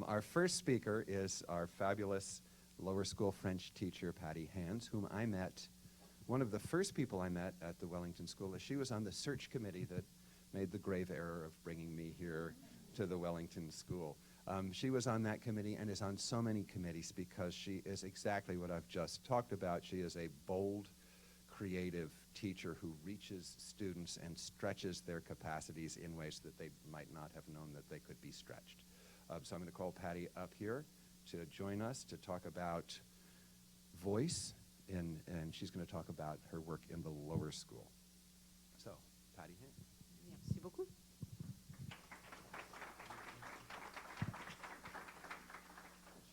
Our first speaker is our fabulous lower school French teacher, Patty Hans, whom I met. One of the first people I met at the Wellington School is she was on the search committee that made the grave error of bringing me here to the Wellington School. She was on that committee and is on so many committees because she is exactly what I've just talked about. She is a bold, creative teacher who reaches students and stretches their capacities in ways that they might not have known that they could be stretched. So I'm going to call Patty up here to join us to talk about voice, and she's going to talk about her work in the lower school. So, Patty Hans. Merci beaucoup.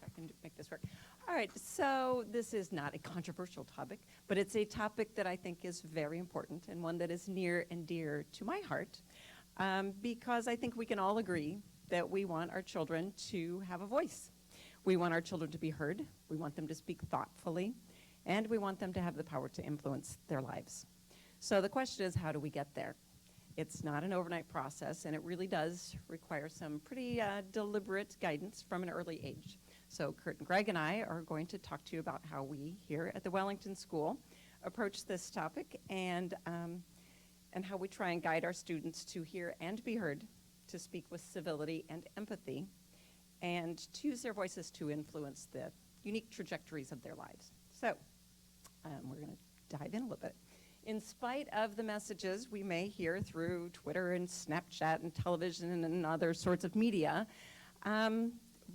I can make this work. All right, so this is not a controversial topic, but it's a topic that I think is very important and one that is near and dear to my heart, because I think we can all agree that we want our children to have a voice. We want our children to be heard, we want them to speak thoughtfully, and we want them to have the power to influence their lives. So the question is, how do we get there? It's not an overnight process, and it really does require some pretty deliberate guidance from an early age. So Curt and Greg and I are going to talk to you about how we here at the Wellington School approach this topic, and how we try and guide our students to hear and be heard, to speak with civility and empathy, and to use their voices to influence the unique trajectories of their lives. So we're going to dive in a little bit. In spite of the messages we may hear through Twitter and Snapchat and television and other sorts of media,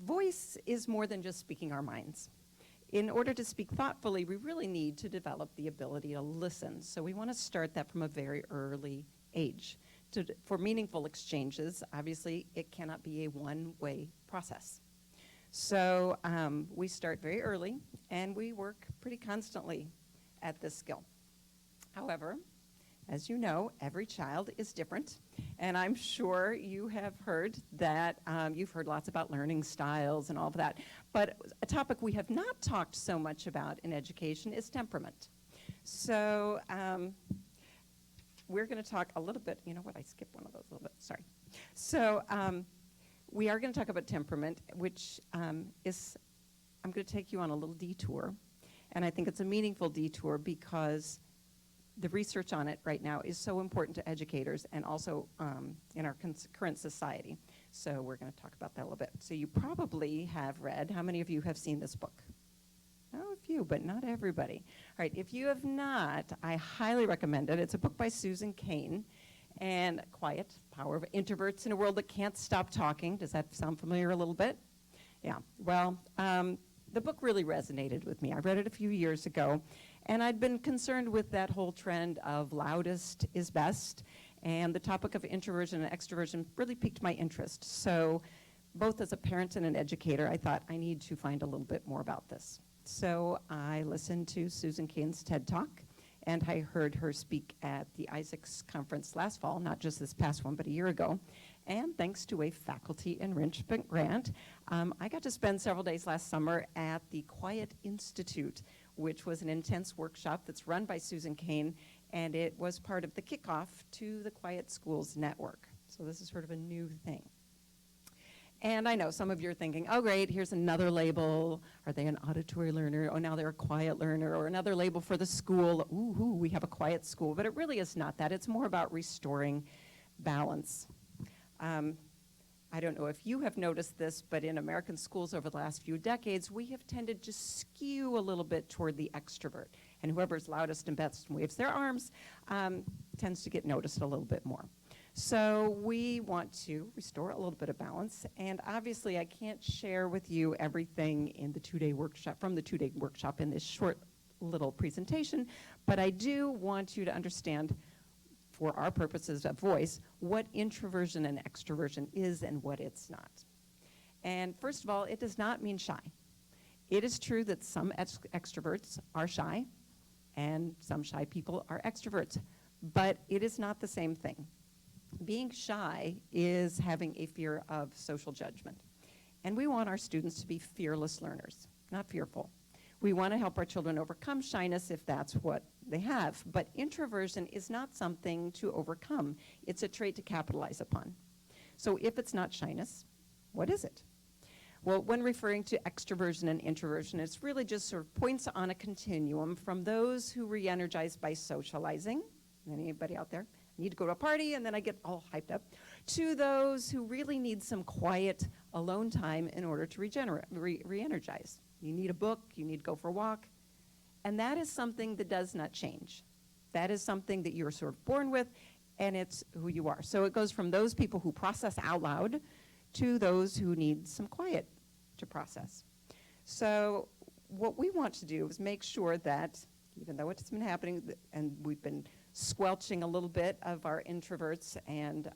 voice is more than just speaking our minds. In order to speak thoughtfully, we really need to develop the ability to listen. So we want to start that from a very early age. For meaningful exchanges, obviously, it cannot be a one-way process. So we start very early, and we work pretty constantly at this skill. However, as you know, every child is different, and I'm sure you have heard that, you've heard lots about learning styles and all of that, but a topic we have not talked so much about in education is temperament. So we're going to talk a little bit, you know what, I skipped one of those a little bit, sorry. So we are going to talk about temperament, which is, I'm going to take you on a little detour, and I think it's a meaningful detour because the research on it right now is so important to educators and also in our current society. So we're going to talk about that a little bit. So you probably have read, how many of you have seen this book? Oh, a few, but not everybody. All right, if you have not, I highly recommend it. It's a book by Susan Cain, and Quiet, Power of Introverts in a World That Can't Stop Talking. Does that sound familiar a little bit? Yeah, well, the book really resonated with me. I read it a few years ago, and I'd been concerned with that whole trend of loudest is best, and the topic of introversion and extroversion really piqued my interest. So both as a parent and an educator, I thought I need to find a little bit more about this. So I listened to Susan Cain's TED Talk, and I heard her speak at the Isaacs conference last fall, not just this past one, but a year ago. And thanks to a faculty enrichment grant, I got to spend several days last summer at the Quiet Institute, which was an intense workshop that's run by Susan Cain, and it was part of the kickoff to the Quiet Schools Network. So this is sort of a new thing. And I know some of you are thinking, oh great, here's another label. Are they an auditory learner? Oh, now they're a quiet learner. Or another label for the school. Ooh, we have a quiet school. But it really is not that. It's more about restoring balance. I don't know if you have noticed this, but in American schools over the last few decades, we have tended to skew a little bit toward the extrovert. And whoever's loudest and best and waves their arms tends to get noticed a little bit more. So we want to restore a little bit of balance, and obviously I can't share with you everything in the two-day workshop, from the two-day workshop in this short little presentation, but I do want you to understand, for our purposes of voice, what introversion and extroversion is and what it's not. And first of all, it does not mean shy. It is true that some extroverts are shy, and some shy people are extroverts, but it is not the same thing. Being shy is having a fear of social judgment. And we want our students to be fearless learners, not fearful. We want to help our children overcome shyness if that's what they have. But introversion is not something to overcome. It's a trait to capitalize upon. So if it's not shyness, what is it? Well, when referring to extroversion and introversion, it's really just sort of points on a continuum from those who re-energize by socializing. Anybody out there? I need to go to a party and then I get all hyped up. To those who really need some quiet alone time in order to re-energize. You need a book, you need to go for a walk. And that is something that does not change. That is something that you're sort of born with, and it's who you are. So it goes from those people who process out loud to those who need some quiet to process. So what we want to do is make sure that, even though it's been happening, and we've been squelching a little bit of our introverts and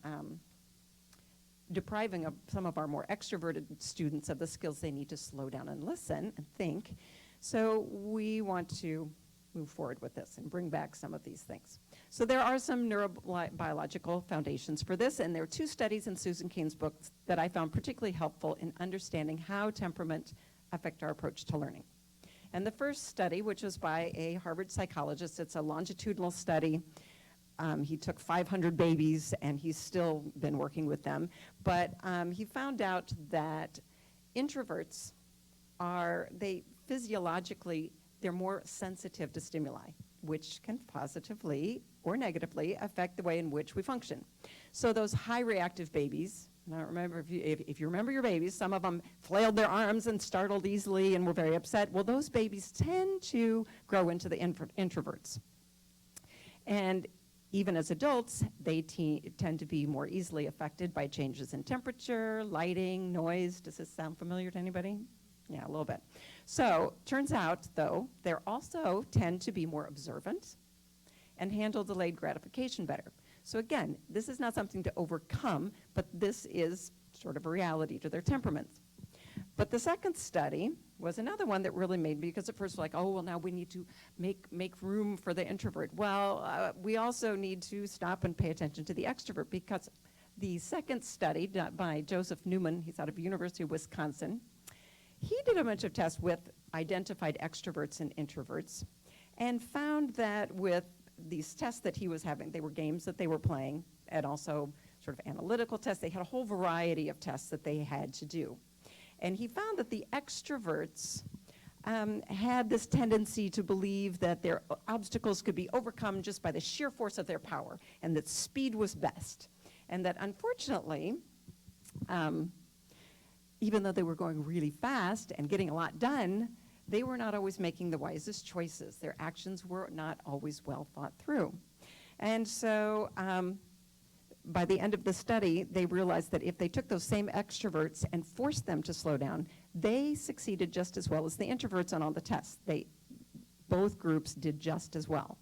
depriving of some of our more extroverted students of the skills they need to slow down and listen and think. So we want to move forward with this and bring back some of these things. So there are some neurobiological foundations for this, and there are 2 studies in Susan Cain's book that I found particularly helpful in understanding how temperament affect our approach to learning. And the first study, which was by a Harvard psychologist, it's a longitudinal study. He took 500 babies, and he's still been working with them. But he found out that introverts physiologically, they're more sensitive to stimuli, which can positively or negatively affect the way in which we function. So those high reactive babies, and I don't remember if you remember your babies, some of them flailed their arms and startled easily and were very upset. Well, those babies tend to grow into the introverts. And even as adults, they tend to be more easily affected by changes in temperature, lighting, noise. Does this sound familiar to anybody? Yeah, a little bit. So turns out, though, they also tend to be more observant and handle delayed gratification better. So again, this is not something to overcome, but this is sort of a reality to their temperaments. But the second study was another one that really made me, because at first we're like, oh, well, now we need to make room for the introvert. Well, we also need to stop and pay attention to the extrovert, because the second study done by Joseph Newman, he's out of University of Wisconsin, he did a bunch of tests with identified extroverts and introverts and found that with these tests that he was having, they were games that they were playing and also sort of analytical tests. They had a whole variety of tests that they had to do. And he found that the extroverts had this tendency to believe that their obstacles could be overcome just by the sheer force of their power, and that speed was best. And that unfortunately, even though they were going really fast and getting a lot done, they were not always making the wisest choices. Their actions were not always well thought through. And so by the end of the study, they realized that if they took those same extroverts and forced them to slow down, they succeeded just as well as the introverts on all the tests. Both groups did just as well.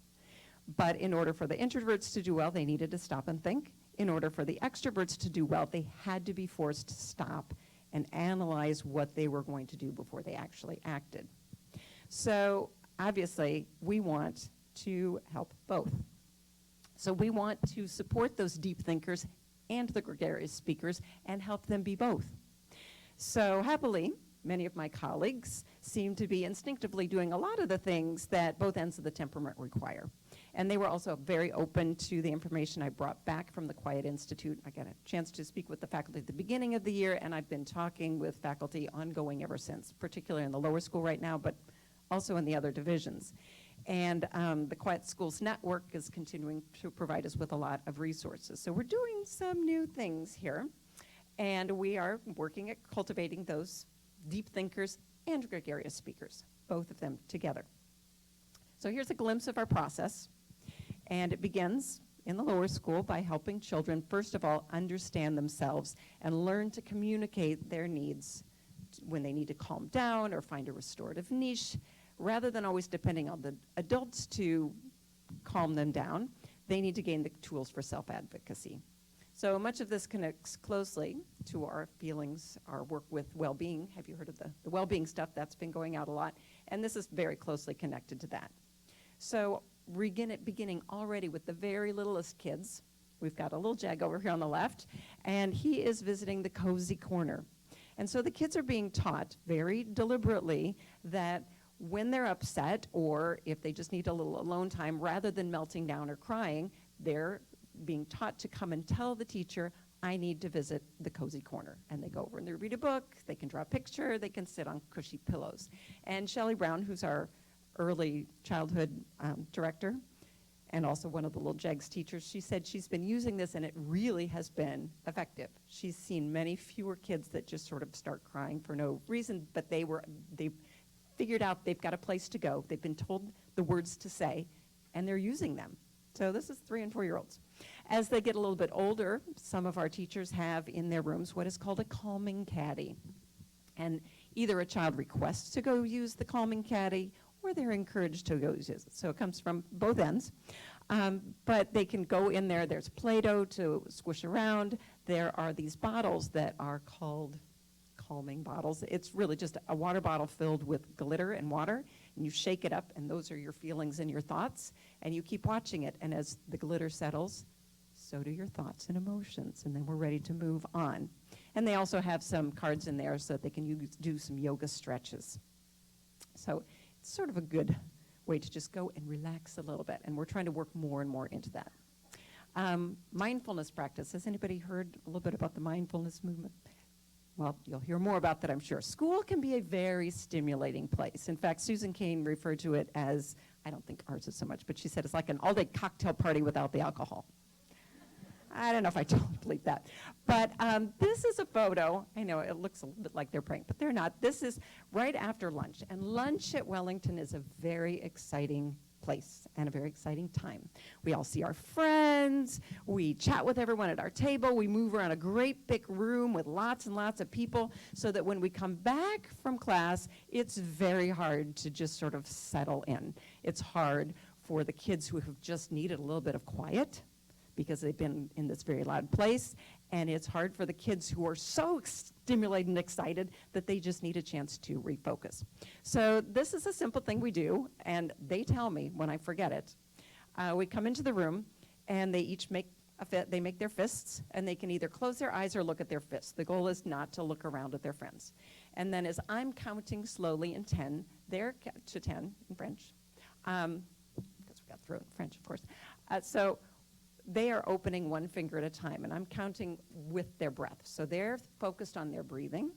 But in order for the introverts to do well, they needed to stop and think. In order for the extroverts to do well, they had to be forced to stop and analyze what they were going to do before they actually acted. So obviously, we want to help both. So we want to support those deep thinkers and the gregarious speakers and help them be both. So happily, many of my colleagues seem to be instinctively doing a lot of the things that both ends of the temperament require. And they were also very open to the information I brought back from the Quiet Institute. I got a chance to speak with the faculty at the beginning of the year, and I've been talking with faculty ongoing ever since, particularly in the lower school right now, but also in the other divisions. And the Quiet Schools Network is continuing to provide us with a lot of resources. So we're doing some new things here, and we are working at cultivating those deep thinkers and gregarious speakers, both of them together. So here's a glimpse of our process, and it begins in the lower school by helping children, first of all, understand themselves and learn to communicate their needs when they need to calm down or find a restorative niche. Rather than always depending on the adults to calm them down, they need to gain the tools for self-advocacy. So much of this connects closely to our feelings, our work with well-being. Have you heard of the well-being stuff? That's been going out a lot. And this is very closely connected to that. So beginning already with the very littlest kids. We've got a little Jag over here on the left, and he is visiting the cozy corner. And so the kids are being taught very deliberately that when they're upset or if they just need a little alone time, rather than melting down or crying, they're being taught to come and tell the teacher, I need to visit the cozy corner. And they go over and they read a book, they can draw a picture, they can sit on cushy pillows. And Shelley Brown, who's our early childhood director, and also one of the Little Jags teachers, she said she's been using this and it really has been effective. She's seen many fewer kids that just sort of start crying for no reason, but they figured out they've got a place to go. They've been told the words to say, and they're using them. So this is 3 and 4-year-olds. As they get a little bit older, some of our teachers have in their rooms what is called a calming caddy. And either a child requests to go use the calming caddy or they're encouraged to go use it. So it comes from both ends. But they can go in there. There's Play-Doh to squish around. There are these bottles that are called calming bottles. It's really just a water bottle filled with glitter and water, and you shake it up, and those are your feelings and your thoughts, and you keep watching it, and as the glitter settles, so do your thoughts and emotions, and then we're ready to move on. And they also have some cards in there so that they can do some yoga stretches. So it's sort of a good way to just go and relax a little bit, and we're trying to work more and more into that. Mindfulness practice. Has anybody heard a little bit about the mindfulness movement? Well, you'll hear more about that, I'm sure. School can be a very stimulating place. In fact, Susan Cain referred to it as, I don't think ours is so much, but she said it's like an all-day cocktail party without the alcohol. I don't know if I totally believe that. But this is a photo. I know it looks a little bit like they're praying, but they're not. This is right after lunch. And lunch at Wellington is a very exciting place and a very exciting time. We all see our friends. We chat with everyone at our table. We move around a great big room with lots and lots of people so that when we come back from class, it's very hard to just sort of settle in. It's hard for the kids who have just needed a little bit of quiet because they've been in this very loud place, and it's hard for the kids who are so stimulated and excited that they just need a chance to refocus. So this is a simple thing we do, and they tell me when I forget it. We come into the room, and they each make they make their fists, and they can either close their eyes or look at their fists. The goal is not to look around at their friends. And then as I'm counting slowly in 10, they're to 10 in French, because we got through it in French, of course. So they are opening one finger at a time, and I'm counting with their breath. So they're focused on their breathing.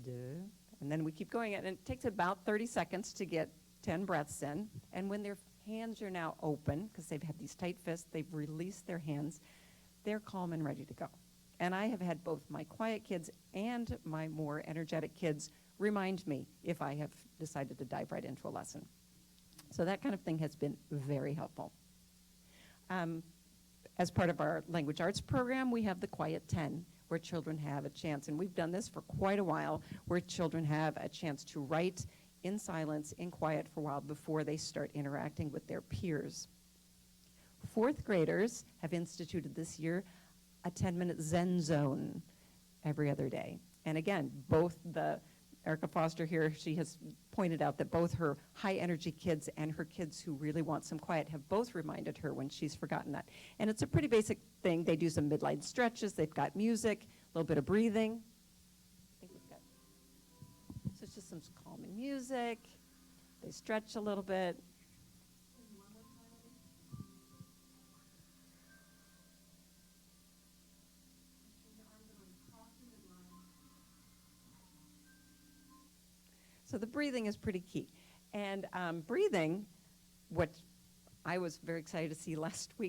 And then we keep going, and it takes about 30 seconds to get 10 breaths in. And when their hands are now open, because they've had these tight fists, they've released their hands, they're calm and ready to go. And I have had both my quiet kids and my more energetic kids remind me if I have decided to dive right into a lesson. So that kind of thing has been very helpful. As part of our language arts program, we have the Quiet 10, where children have a chance, and we've done this for quite a while, where children have a chance to write in silence, in quiet for a while before they start interacting with their peers. 4th graders have instituted this year a 10-minute Zen zone every other day. And again, both Erica Foster here, she has pointed out that both her high-energy kids and her kids who really want some quiet have both reminded her when she's forgotten that. And it's a pretty basic thing. They do some midline stretches. They've got music, a little bit of breathing. I think we've got, so it's just some calming music. They stretch a little bit. So the breathing is pretty key. And breathing, what I was very excited to see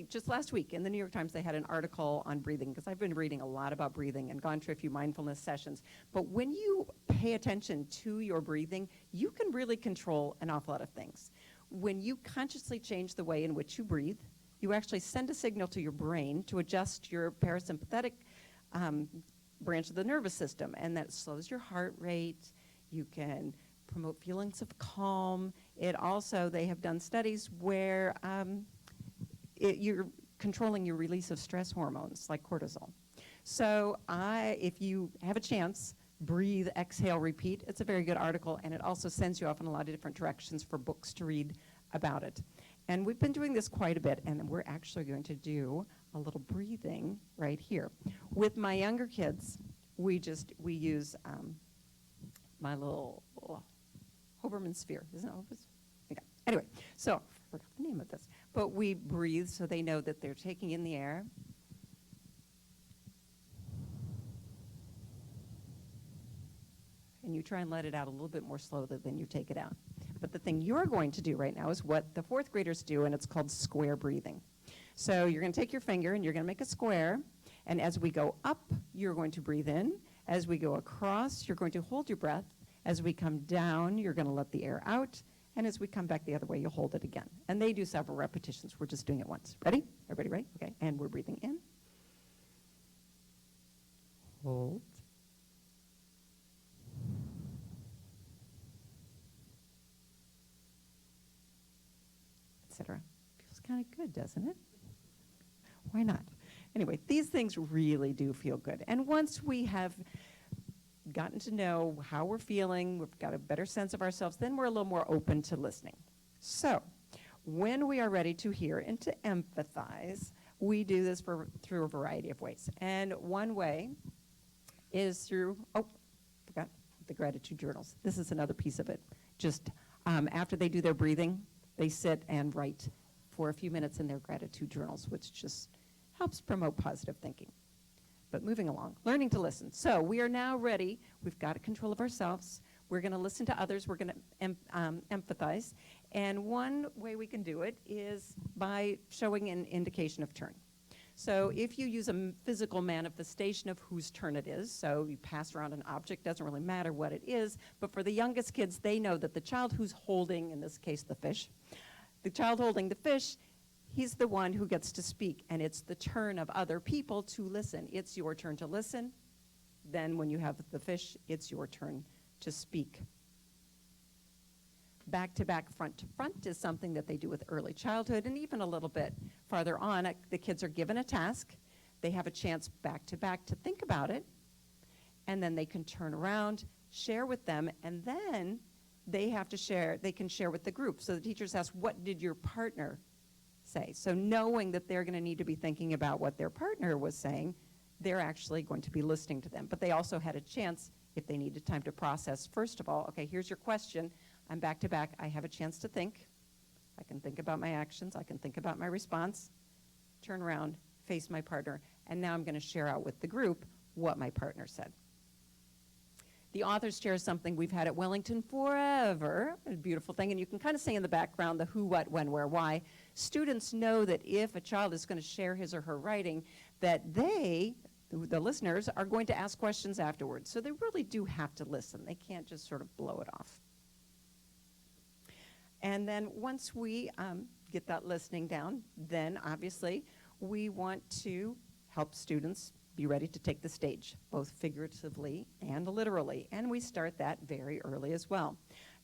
just last week in the New York Times, they had an article on breathing, because I've been reading a lot about breathing and gone to a few mindfulness sessions. But when you pay attention to your breathing, you can really control an awful lot of things. When you consciously change the way in which you breathe, you actually send a signal to your brain to adjust your parasympathetic branch of the nervous system, and that slows your heart rate. You can promote feelings of calm. It also, they have done studies where you're controlling your release of stress hormones like cortisol. So if you have a chance, breathe, exhale, repeat. It's a very good article, and it also sends you off in a lot of different directions for books to read about it. And we've been doing this quite a bit, and we're actually going to do a little breathing right here. With my younger kids, we use my little Hoberman sphere. Isn't it Hoberman? Okay. Anyway, so I forgot the name of this. but we breathe so they know that they're taking in the air. And you try and let it out a little bit more slowly than you take it out. But the thing you're going to do right now is what the fourth graders do, and it's called square breathing. So you're going to take your finger and you're going to make a square, and as we go up, you're going to breathe in. As we go across, you're going to hold your breath. As we come down, you're going to let the air out, and as we come back the other way, you'll hold it again. And they do several repetitions. We're just doing it once. Ready? Everybody ready? Okay, and we're breathing in. Hold. Etc. Feels kind of good, doesn't it? Why not? Anyway, these things really do feel good. And once we have gotten to know how we're feeling, we've got a better sense of ourselves, then we're a little more open to listening. So when we are ready to hear and to empathize, we do this through a variety of ways. And one way is through, forgot the gratitude journals. This is another piece of it. Just after they do their breathing, they sit and write for a few minutes in their gratitude journals, which just helps promote positive thinking. But moving along, learning to listen. So we are now ready. We've got control of ourselves. We're going to listen to others. We're going to empathize. And one way we can do it is by showing an indication of turn. So if you use a physical manifestation of whose turn it is, so you pass around an object, doesn't really matter what it is, but for the youngest kids, they know that the child who's holding, in this case, the fish, the child holding the fish, he's the one who gets to speak, and it's the turn of other people to listen. It's your turn to listen. Then when you have the fish, it's your turn to speak. Back to back, front to front is something that they do with early childhood, and even a little bit farther on, the kids are given a task. They have a chance back to think about it, and then they can turn around, share with them, and then they have to share, they can share with the group. So the teachers ask, what did your partner say? So knowing that they're going to need to be thinking about what their partner was saying, they're actually going to be listening to them. But they also had a chance, if they needed time to process, first of all, okay, here's your question. I'm back to back. I have a chance to think. I can think about my actions. I can think about my response, turn around, face my partner, and now I'm going to share out with the group what my partner said. The authors share something we've had at Wellington forever, a beautiful thing, and you can kind of see in the background the who, what, when, where, why. Students know that if a child is going to share his or her writing, that they, the listeners, are going to ask questions afterwards. So they really do have to listen. They can't just sort of blow it off. And then once we get that listening down, then obviously we want to help students be ready to take the stage, both figuratively and literally. And we start that very early as well.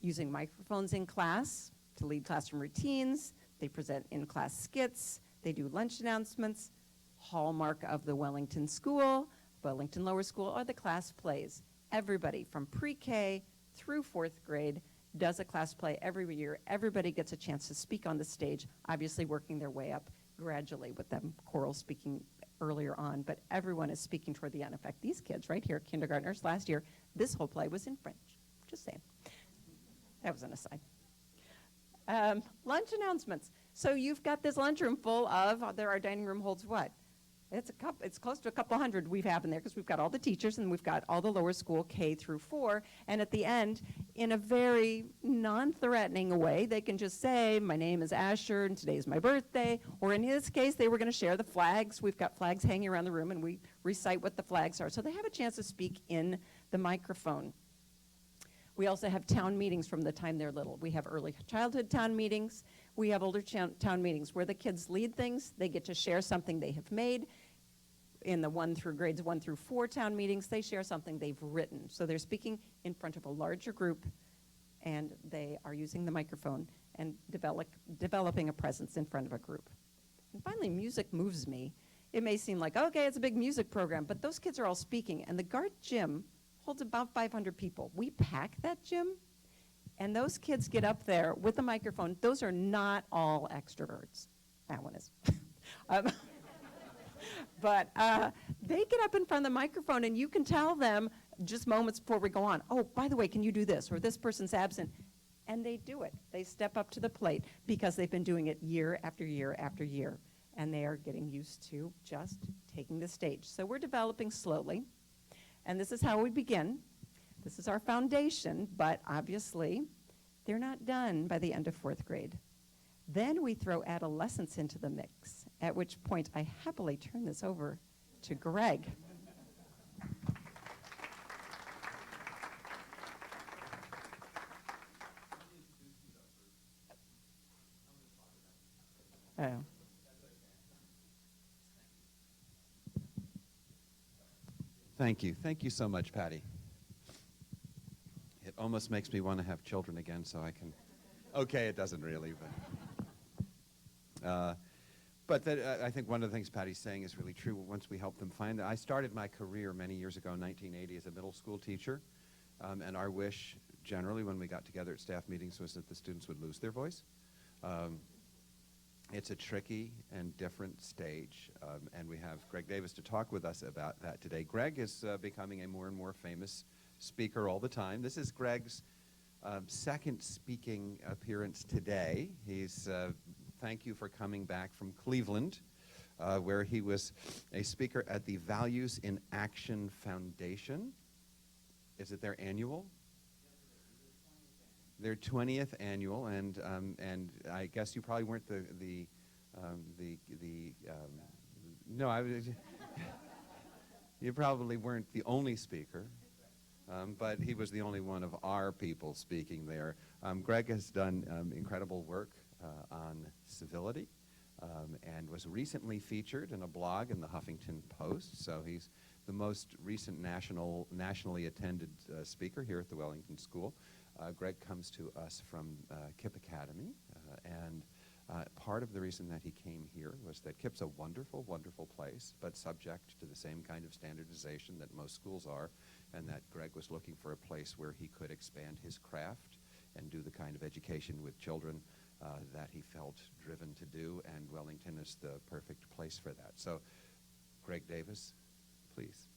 Using microphones in class to lead classroom routines, they present in-class skits, they do lunch announcements, hallmark of the Wellington School, Wellington Lower School, or the class plays. Everybody from pre-K through fourth grade does a class play every year. Everybody gets a chance to speak on the stage, obviously working their way up gradually with them choral speaking earlier on, but everyone is speaking toward the end. In fact, these kids right here, kindergartners, last year, this whole play was in French. Just saying. That was an aside. Lunch announcements. So you've got this lunchroom full of, our dining room holds what? It's close to a couple hundred we have in there because we've got all the teachers and we've got all the lower school K through 4. And at the end, in a very non-threatening way, they can just say, my name is Asher and today is my birthday. Or in his case, they were going to share the flags. We've got flags hanging around the room and we recite what the flags are. So they have a chance to speak in the microphone. We also have town meetings from the time they're little. We have early childhood town meetings. We have older town meetings where the kids lead things. They get to share something they have made. In the grades 1 through 4 town meetings, they share something they've written. So they're speaking in front of a larger group, and they are using the microphone and developing a presence in front of a group. And finally, music moves me. It may seem like, okay, it's a big music program, but those kids are all speaking, and the Gart Gym holds about 500 people. We pack that gym, and those kids get up there with a microphone. Those are not all extroverts. That one is. But they get up in front of the microphone, and you can tell them just moments before we go on, oh, by the way, can you do this? Or this person's absent. And they do it. They step up to the plate because they've been doing it year after year after year. And they are getting used to just taking the stage. So we're developing slowly. And this is how we begin. This is our foundation, but obviously they're not done by the end of 4th grade. Then we throw adolescence into the mix, at which point I happily turn this over to Greg. Oh. Thank you. Thank you so much, Patty. It almost makes me want to have children again so I can... Okay, it doesn't really, but I think one of the things Patty's saying is really true. Once we help them find it. I started my career many years ago in 1980 as a middle school teacher, and our wish generally when we got together at staff meetings was that the students would lose their voice. It's a tricky and different stage, and we have Greg Davis to talk with us about that today. Greg is becoming a more and more famous speaker all the time. This is Greg's second speaking appearance today. He's thank you for coming back from Cleveland, where he was a speaker at the Values in Action Foundation. Is it their annual? Their 20th annual, and I guess you probably weren't no, you probably weren't the only speaker, but he was the only one of our people speaking there. Greg has done incredible work on civility, and was recently featured in a blog in the Huffington Post. So he's the most recent nationally attended speaker here at the Wellington School. Greg comes to us from KIPP Academy, and part of the reason that he came here was that KIPP's a wonderful, wonderful place, but subject to the same kind of standardization that most schools are, and that Greg was looking for a place where he could expand his craft and do the kind of education with children that he felt driven to do, and Wellington is the perfect place for that. So, Greg Davis, please.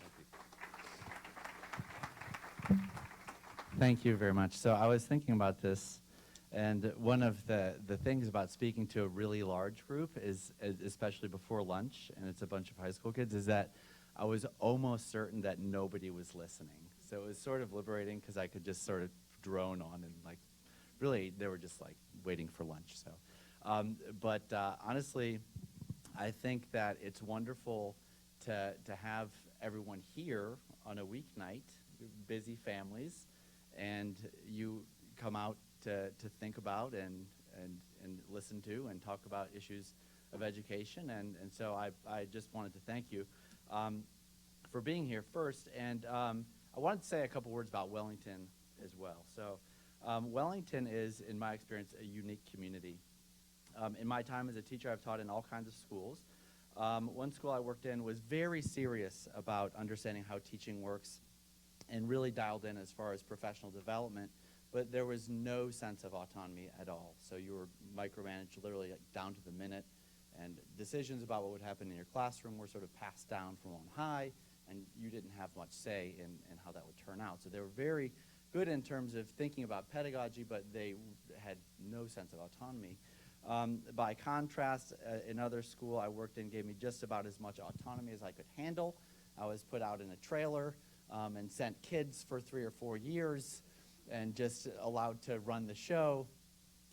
Thank you. Thank you very much. So I was thinking about this, and one of the things about speaking to a really large group is, especially before lunch, and it's a bunch of high school kids, is that I was almost certain that nobody was listening. So it was sort of liberating because I could just sort of drone on, and like, really, they were just like waiting for lunch. So, but honestly, I think that it's wonderful to have everyone here on a weeknight, busy families, and you come out to think about and listen to and talk about issues of education. And so I just wanted to thank you for being here first. And I wanted to say a couple words about Wellington as well. So Wellington is, in my experience, a unique community. In my time as a teacher, I've taught in all kinds of schools. One school I worked in was very serious about understanding how teaching works and really dialed in as far as professional development, but there was no sense of autonomy at all. So you were micromanaged literally down to the minute, and decisions about what would happen in your classroom were sort of passed down from on high, and you didn't have much say in how that would turn out. So they were very good in terms of thinking about pedagogy, but they had no sense of autonomy. By contrast, another school I worked in gave me just about as much autonomy as I could handle. I was put out in a trailer and sent kids for 3 or 4 years and just allowed to run the show,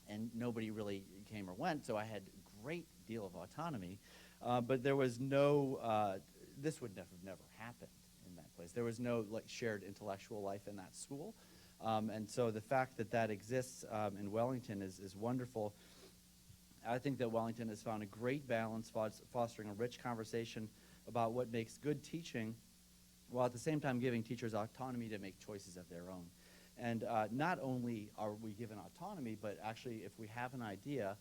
and nobody really came or went, so I had a great deal of autonomy. But there was no, this would never happened in that place. There was no like shared intellectual life in that school. And so the fact that that exists in Wellington is wonderful. I think that Wellington has found a great balance fostering a rich conversation about what makes good teaching, while at the same time giving teachers autonomy to make choices of their own. And not only are we given autonomy, but actually if we have an idea,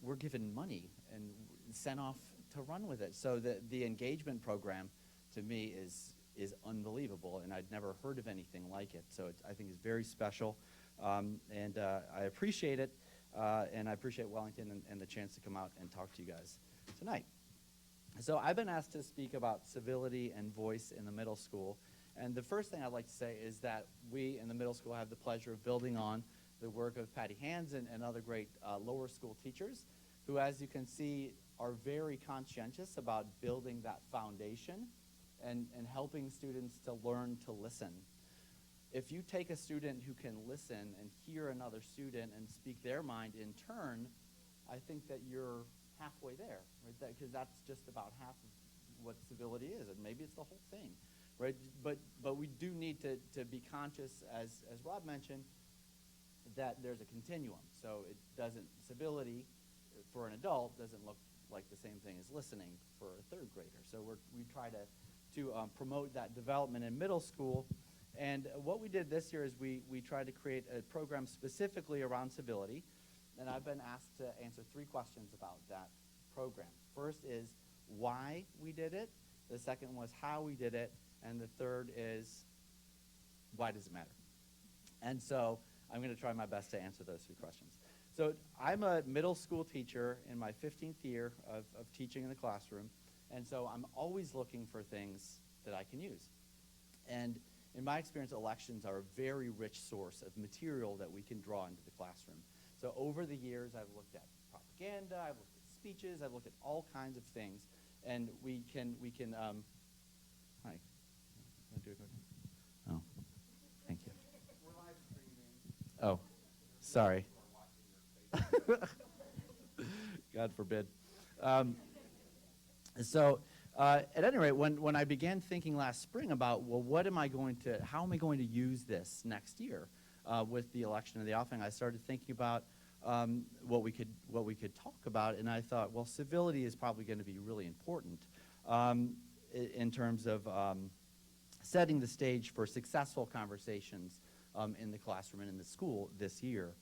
we're given money and sent off to run with it. So the engagement program, to me, is unbelievable, and I'd never heard of anything like it. So I think it's very special, and I appreciate it, and I appreciate Wellington and the chance to come out and talk to you guys tonight. So I've been asked to speak about civility and voice in the middle school, And the first thing I'd like to say is that we in the middle school have the pleasure of building on the work of Patty Hansen and other great lower school teachers who, as you can see, are very conscientious about building that foundation and helping students to learn to listen. If you take a student who can listen and hear another student and speak their mind in turn, I think that you're halfway there, right? Because that's just about half of what civility is, and maybe it's the whole thing, right? But we do need to be conscious, as Rob mentioned, that there's a continuum. So it doesn't, civility for an adult doesn't look like the same thing as listening for a third grader. So we try to promote that development in middle school. And what we did this year is we tried to create a program specifically around civility. And I've been asked to answer 3 questions about that program. First is why we did it. The second was how we did it. And the third is why does it matter? And so I'm going to try my best to answer those 3 questions. So I'm a middle school teacher in my 15th year of teaching in the classroom. And so I'm always looking for things that I can use. And in my experience, elections are a very rich source of material that we can draw into the classroom. So over the years, I've looked at propaganda, I've looked at speeches, I've looked at all kinds of things, and we can. Hi. Oh, thank you. We're live streaming. Oh, sorry. God forbid. So at any rate, when I began thinking last spring about, well, how am I going to use this next year with the election and the offing, I started thinking about what we could talk about, and I thought, well, civility is probably going to be really important in terms of setting the stage for successful conversations in the classroom and in the school this year.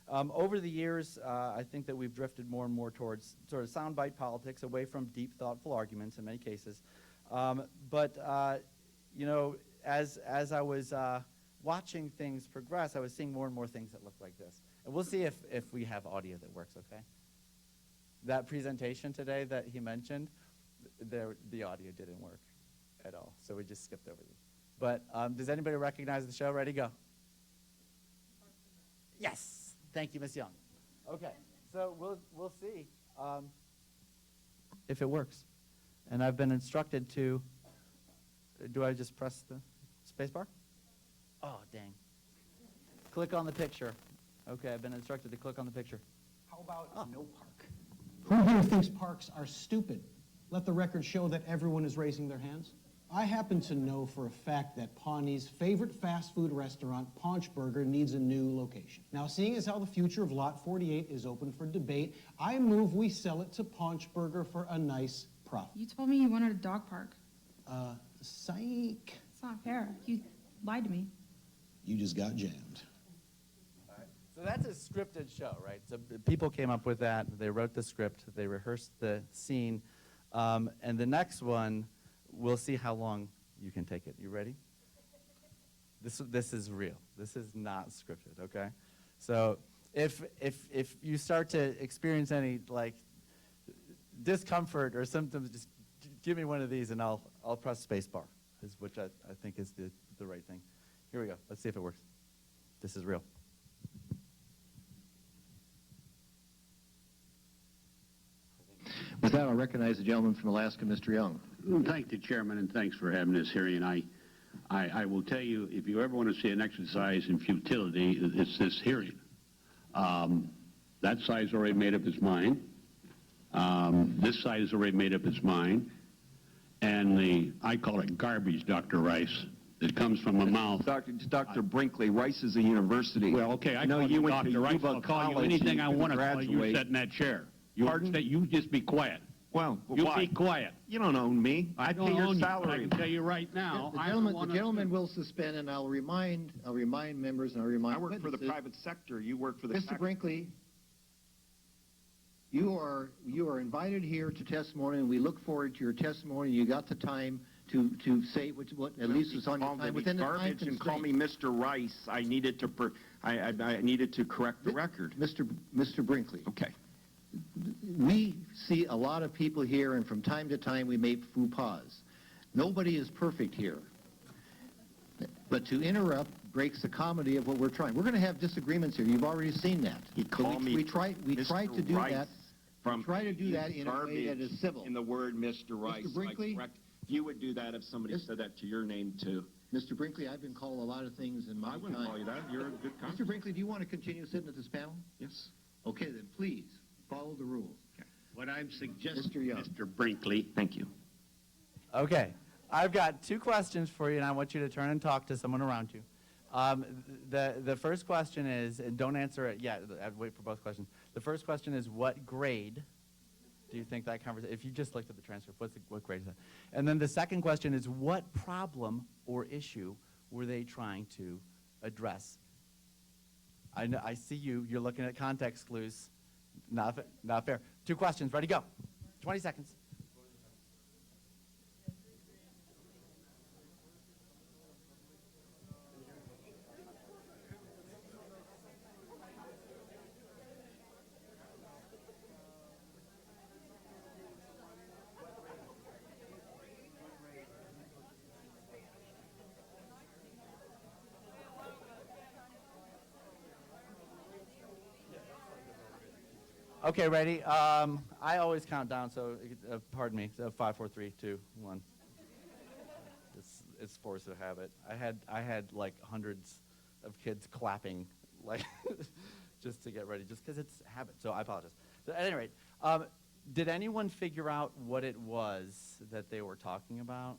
Over the years, I think that we've drifted more and more towards sort of soundbite politics, away from deep, thoughtful arguments in many cases. You know, as I was watching things progress, I was seeing more and more things that look like this. And we'll see if we have audio that works, okay? That presentation today that he mentioned, the audio didn't work at all, so we just skipped over this. But does anybody recognize the show? Ready, go. Yes. Thank you, Ms. Young. Okay, so we'll see if it works. And I've been instructed to, do I just press the space bar? Oh, dang. Click on the picture. Okay, I've been instructed to click on the picture. How about no park? Who here thinks parks are stupid? Let the record show that everyone is raising their hands. I happen to know for a fact that Pawnee's favorite fast food restaurant, Paunch Burger, needs a new location. Now, seeing as how the future of Lot 48 is open for debate, I move we sell it to Paunch Burger for a nice profit. You told me you wanted a dog park. Psych. It's not fair. You lied to me. You just got jammed. All right. So that's a scripted show, right? So people came up with that. They wrote the script. They rehearsed the scene. And the next one, we'll see how long you can take it. You ready? This is real. This is not scripted, okay? So if you start to experience any like discomfort or symptoms, just give me one of these and I'll press space bar, which I think is the right thing. Here we go. Let's see if it works. This is real. With that, I'll recognize the gentleman from Alaska, Mr. Young. Thank the chairman, and thanks for having this hearing. I will tell you, if you ever want to see an exercise in futility, it's this hearing. That side's already made up its mind. This side has already made up its mind. And I call it garbage, Dr. Rice, that comes from a mouth. Dr. Brinkley, Rice is a university. Well, okay, I know call you you went Dr. to Rice. Yuba I'll call you College anything I and want to call you. graduate. Sit in that chair. Pardon? You just be quiet. Well, You why? be quiet. You don't own me. I I don't pay your own you, but I salary. can tell you right now, The I gentleman, don't want the gentleman will suspend, and I'll remind members and I'll remind I work for the witnesses. private sector. You work for the Mr. Brinkley, you are invited here to testimony, and we look forward to your testimony. You got the time to say what at least is on your time within the time garbage and call me constraint. Mr. Rice. I needed to correct the record. Mr. Brinkley. Okay. We see a lot of people here, and from time to time we make faux pas. Nobody is perfect here. But to interrupt breaks the comedy of what we're trying. We're going to have disagreements here. You've already seen that. He called me We try to do that. From Try to do that in a way that is civil. In the word Mr. Rice. Brinkley? Correct. You would do that if somebody said that to your name, too. Mr. Brinkley, I've been called a lot of things in my I wouldn't time. call you that. You're a good Mr. Brinkley, do you want to continue sitting at this panel? Yes. Okay, then please follow the rules. What I'm suggesting, Mr. Young. Mr. Brinkley, Thank you. Okay, I've got 2 questions for you, and I want you to turn and talk to someone around you. The first question is, and don't answer it yet, wait for both questions. The first question is, what grade do you think that conversation, if you just looked at the transcript, what grade is that? And then the second question is, what problem or issue were they trying to address? I see you're looking at context clues. Not fair. 2 questions, ready, go. 20 seconds. Okay, ready? I always count down, so pardon me. So 5, 4, 3, 2, 1. It's force of habit. I had like hundreds of kids clapping, like just to get ready, just because it's habit. So I apologize. So at any rate, did anyone figure out what it was that they were talking about?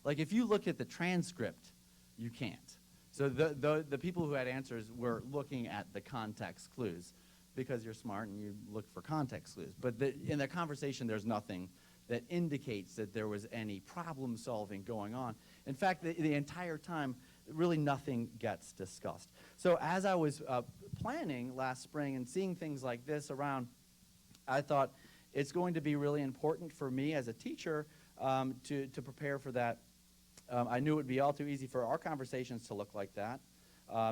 Like if you look at the transcript, you can't. So the people who had answers were looking at the context clues, because you're smart and you look for context clues. But in the conversation, there's nothing that indicates that there was any problem solving going on. In fact, the entire time, really nothing gets discussed. So as I was planning last spring and seeing things like this around, I thought it's going to be really important for me as a teacher to prepare for that. I knew it would be all too easy for our conversations to look like that.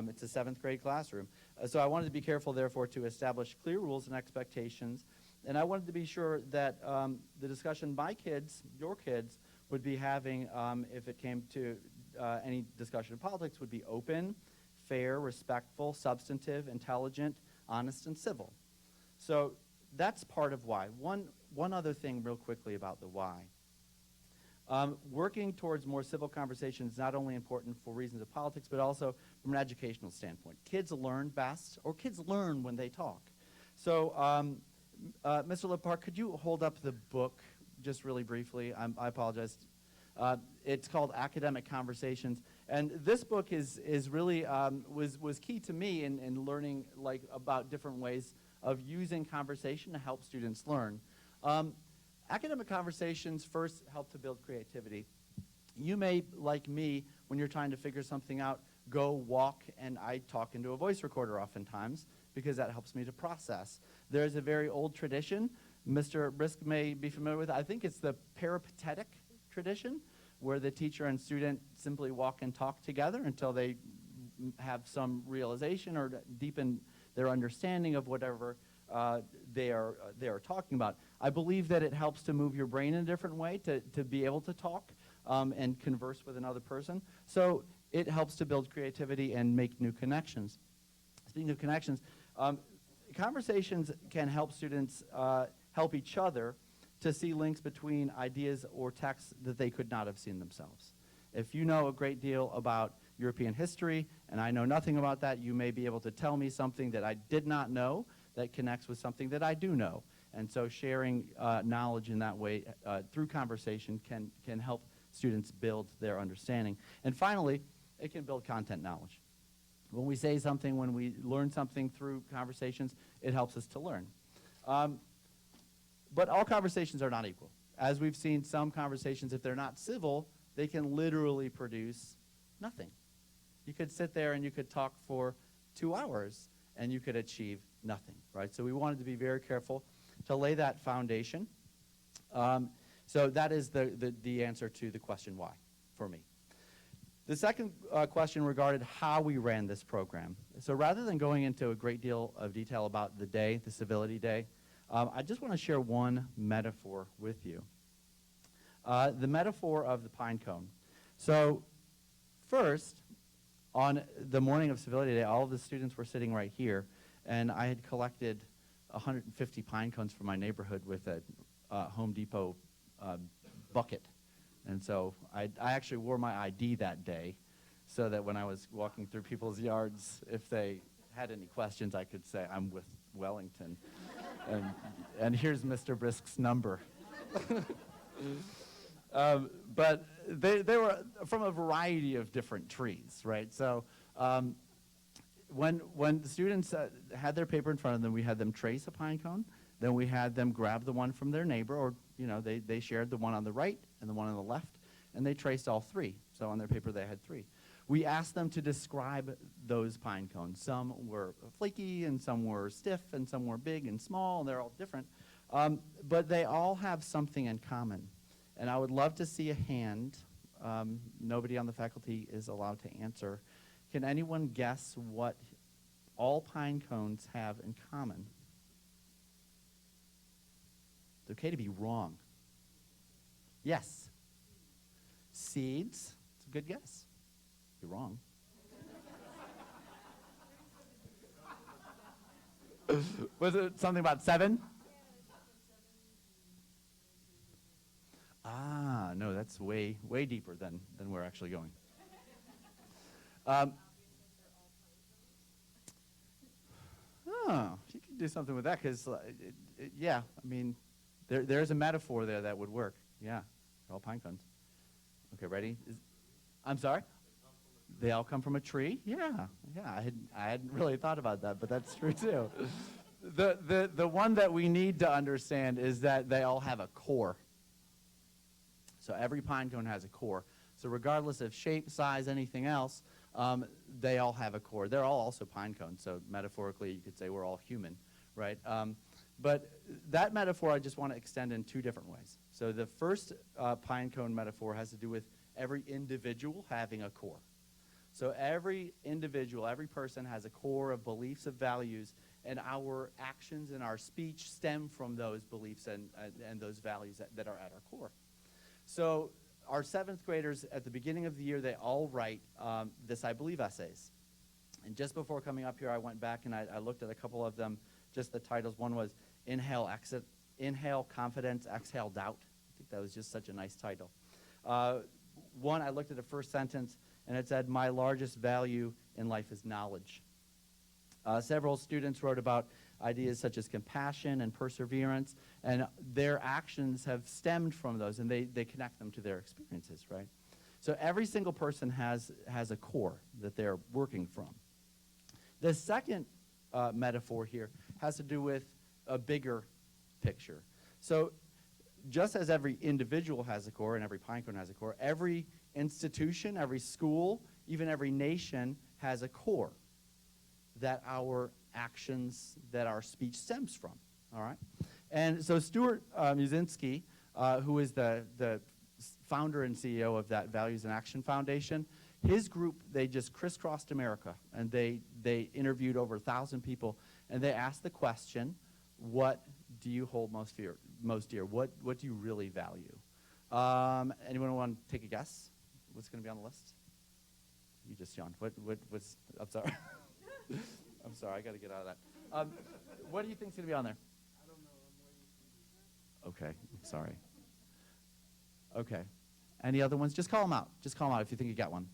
It's a 7th grade classroom. So I wanted to be careful, therefore, to establish clear rules and expectations. And I wanted to be sure that the discussion my kids, your kids, would be having, if it came to any discussion of politics, would be open, fair, respectful, substantive, intelligent, honest, and civil. So that's part of why. One other thing real quickly about the why. Working towards more civil conversations is not only important for reasons of politics, but also from an educational standpoint. Kids learn best, or kids learn when they talk. So, Mr. Lepar, could you hold up the book just really briefly? I apologize. It's called Academic Conversations, and this book is really was key to me in learning about different ways of using conversation to help students learn. Academic conversations first help to build creativity. You may, like me, when you're trying to figure something out, go walk, and I talk into a voice recorder oftentimes because that helps me to process. There's a very old tradition Mr. Brisk may be familiar with. I think it's the peripatetic tradition, where the teacher and student simply walk and talk together until they have some realization or deepen their understanding of whatever they are talking about. I believe that it helps to move your brain in a different way to be able to talk and converse with another person. So it helps to build creativity and make new connections. Speaking of connections, conversations can help students help each other to see links between ideas or texts that they could not have seen themselves. If you know a great deal about European history and I know nothing about that, you may be able to tell me something that I did not know that connects with something that I do know. And so sharing knowledge in that way through conversation can help students build their understanding. And finally, it can build content knowledge. When we say something, when we learn something through conversations, it helps us to learn. But all conversations are not equal. As we've seen, some conversations, if they're not civil, they can literally produce nothing. You could sit there and you could talk for 2 hours and you could achieve nothing, right? So we wanted to be very careful to lay that foundation. So that is the answer to the question why for me. The second question regarded how we ran this program. So rather than going into a great deal of detail about the day, the Civility Day, I just want to share one metaphor with you. The metaphor of the pine cone. So first, on the morning of Civility Day, all of the students were sitting right here, and I had collected 150 pine cones from my neighborhood with a Home Depot bucket. And so I actually wore my ID that day so that when I was walking through people's yards, if they had any questions, I could say, I'm with Wellington. and here's Mr. Brisk's number. But they were from a variety of different trees, right? So when the students had their paper in front of them, we had them trace a pine cone. Then we had them grab the one from their neighbor, or they shared the one on the right and the one on the left, and they traced all three. So on their paper they had three. We asked them to describe those pine cones. Some were flaky, and some were stiff, and some were big and small, and they're all different. But they all have something in common. And I would love to see a hand. Nobody on the faculty is allowed to answer. Can anyone guess what all pine cones have in common? It's okay to be wrong. Yes. Seeds. It's a good guess. You're wrong. Was it something about 7? Ah, no, that's way deeper than we're actually going. You could do something with that because, yeah, I mean, there's a metaphor there that would work. Yeah, they're all pine cones. Okay, ready? I'm sorry? They all come from a tree? Yeah. I hadn't really thought about that, but that's true too. The one that we need to understand is that they all have a core. So every pine cone has a core. So regardless of shape, size, anything else, they all have a core. They're all also pine cones. So metaphorically, you could say we're all human, right? But that metaphor I just want to extend in 2 different ways. So the first pine cone metaphor has to do with every individual having a core. So every individual, every person has a core of beliefs, of values, and our actions and our speech stem from those beliefs and those values that are at our core. So our 7th graders, at the beginning of the year, they all write this I Believe essays. And just before coming up here, I went back and I looked at a couple of them, just the titles. One was Inhale, Exit, Inhale, Confidence, Exhale, Doubt. I think that was just such a nice title. One, I looked at the first sentence, and it said, my largest value in life is knowledge. Several students wrote about ideas such as compassion and perseverance, and their actions have stemmed from those, and they connect them to their experiences, right? So every single person has a core that they're working from. The second metaphor here has to do with a bigger picture. So just as every individual has a core and every pine cone has a core, every institution, every school, even every nation has a core that our actions, that our speech stems from, all right? And so Stuart Musinski, who is the founder and CEO of that Values in Action Foundation, his group, they just crisscrossed America, and they interviewed over 1,000 people, and they asked the question, what do you hold most dear? What do you really value? Anyone want to take a guess? What's going to be on the list? You just yawned. What's, I'm sorry. I'm sorry, I got to get out of that. What do you think's going to be on there? I don't know. I'm waiting. Okay, I'm sorry. Okay. Any other ones? Just call them out. Just call them out if you think you got one.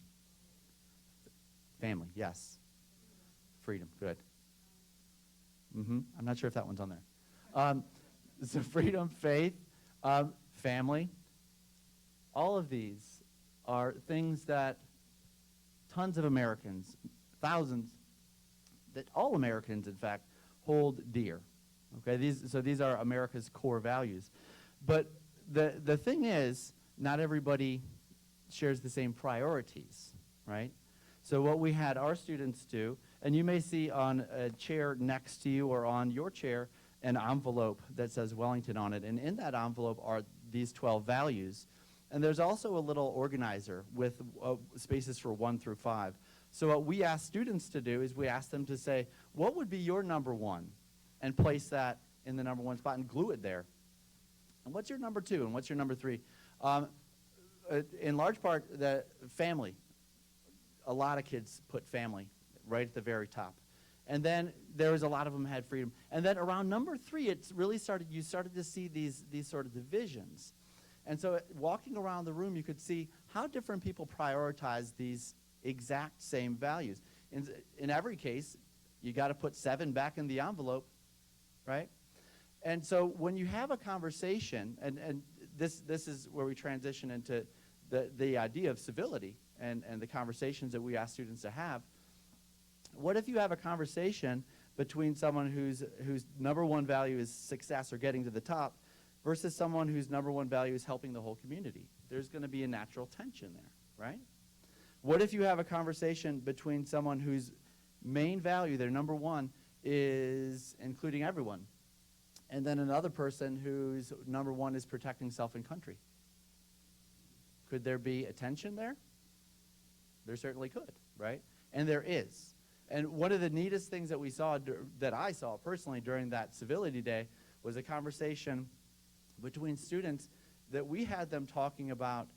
Family, yes. Freedom, good. I'm not sure if that one's on there. So freedom, faith, family. All of these are things that tons of Americans, thousands, that all Americans, in fact, hold dear. Okay, these are America's core values. But the thing is, not everybody shares the same priorities, right? So what we had our students do, and you may see on a chair next to you or on your chair an envelope that says Wellington on it, and in that envelope are these 12 values. And there's also a little organizer with spaces for 1 through 5. So what we ask students to do is we ask them to say, what would be your number 1? And place that in the number 1 spot and glue it there. And what's your number 2? And what's your number 3? In large part, the family. a lot of kids put family right at the very top. And then there was a lot of them had freedom. And then around number 3, you started to see these sort of divisions. And so walking around the room, you could see how different people prioritize these exact same values. In every case, you got to put 7 back in the envelope, right? And so when you have a conversation, and this is where we transition into the idea of civility and the conversations that we ask students to have. What if you have a conversation between someone whose number 1 value is success or getting to the top versus someone whose number 1 value is helping the whole community? There's going to be a natural tension there, right? What if you have a conversation between someone whose main value, their number 1, is including everyone, and then another person whose number 1 is protecting self and country? Could there be a tension there? There certainly could, right? And there is. And one of the neatest things that we saw, that I saw personally during that Civility Day, was a conversation between students that we had them talking about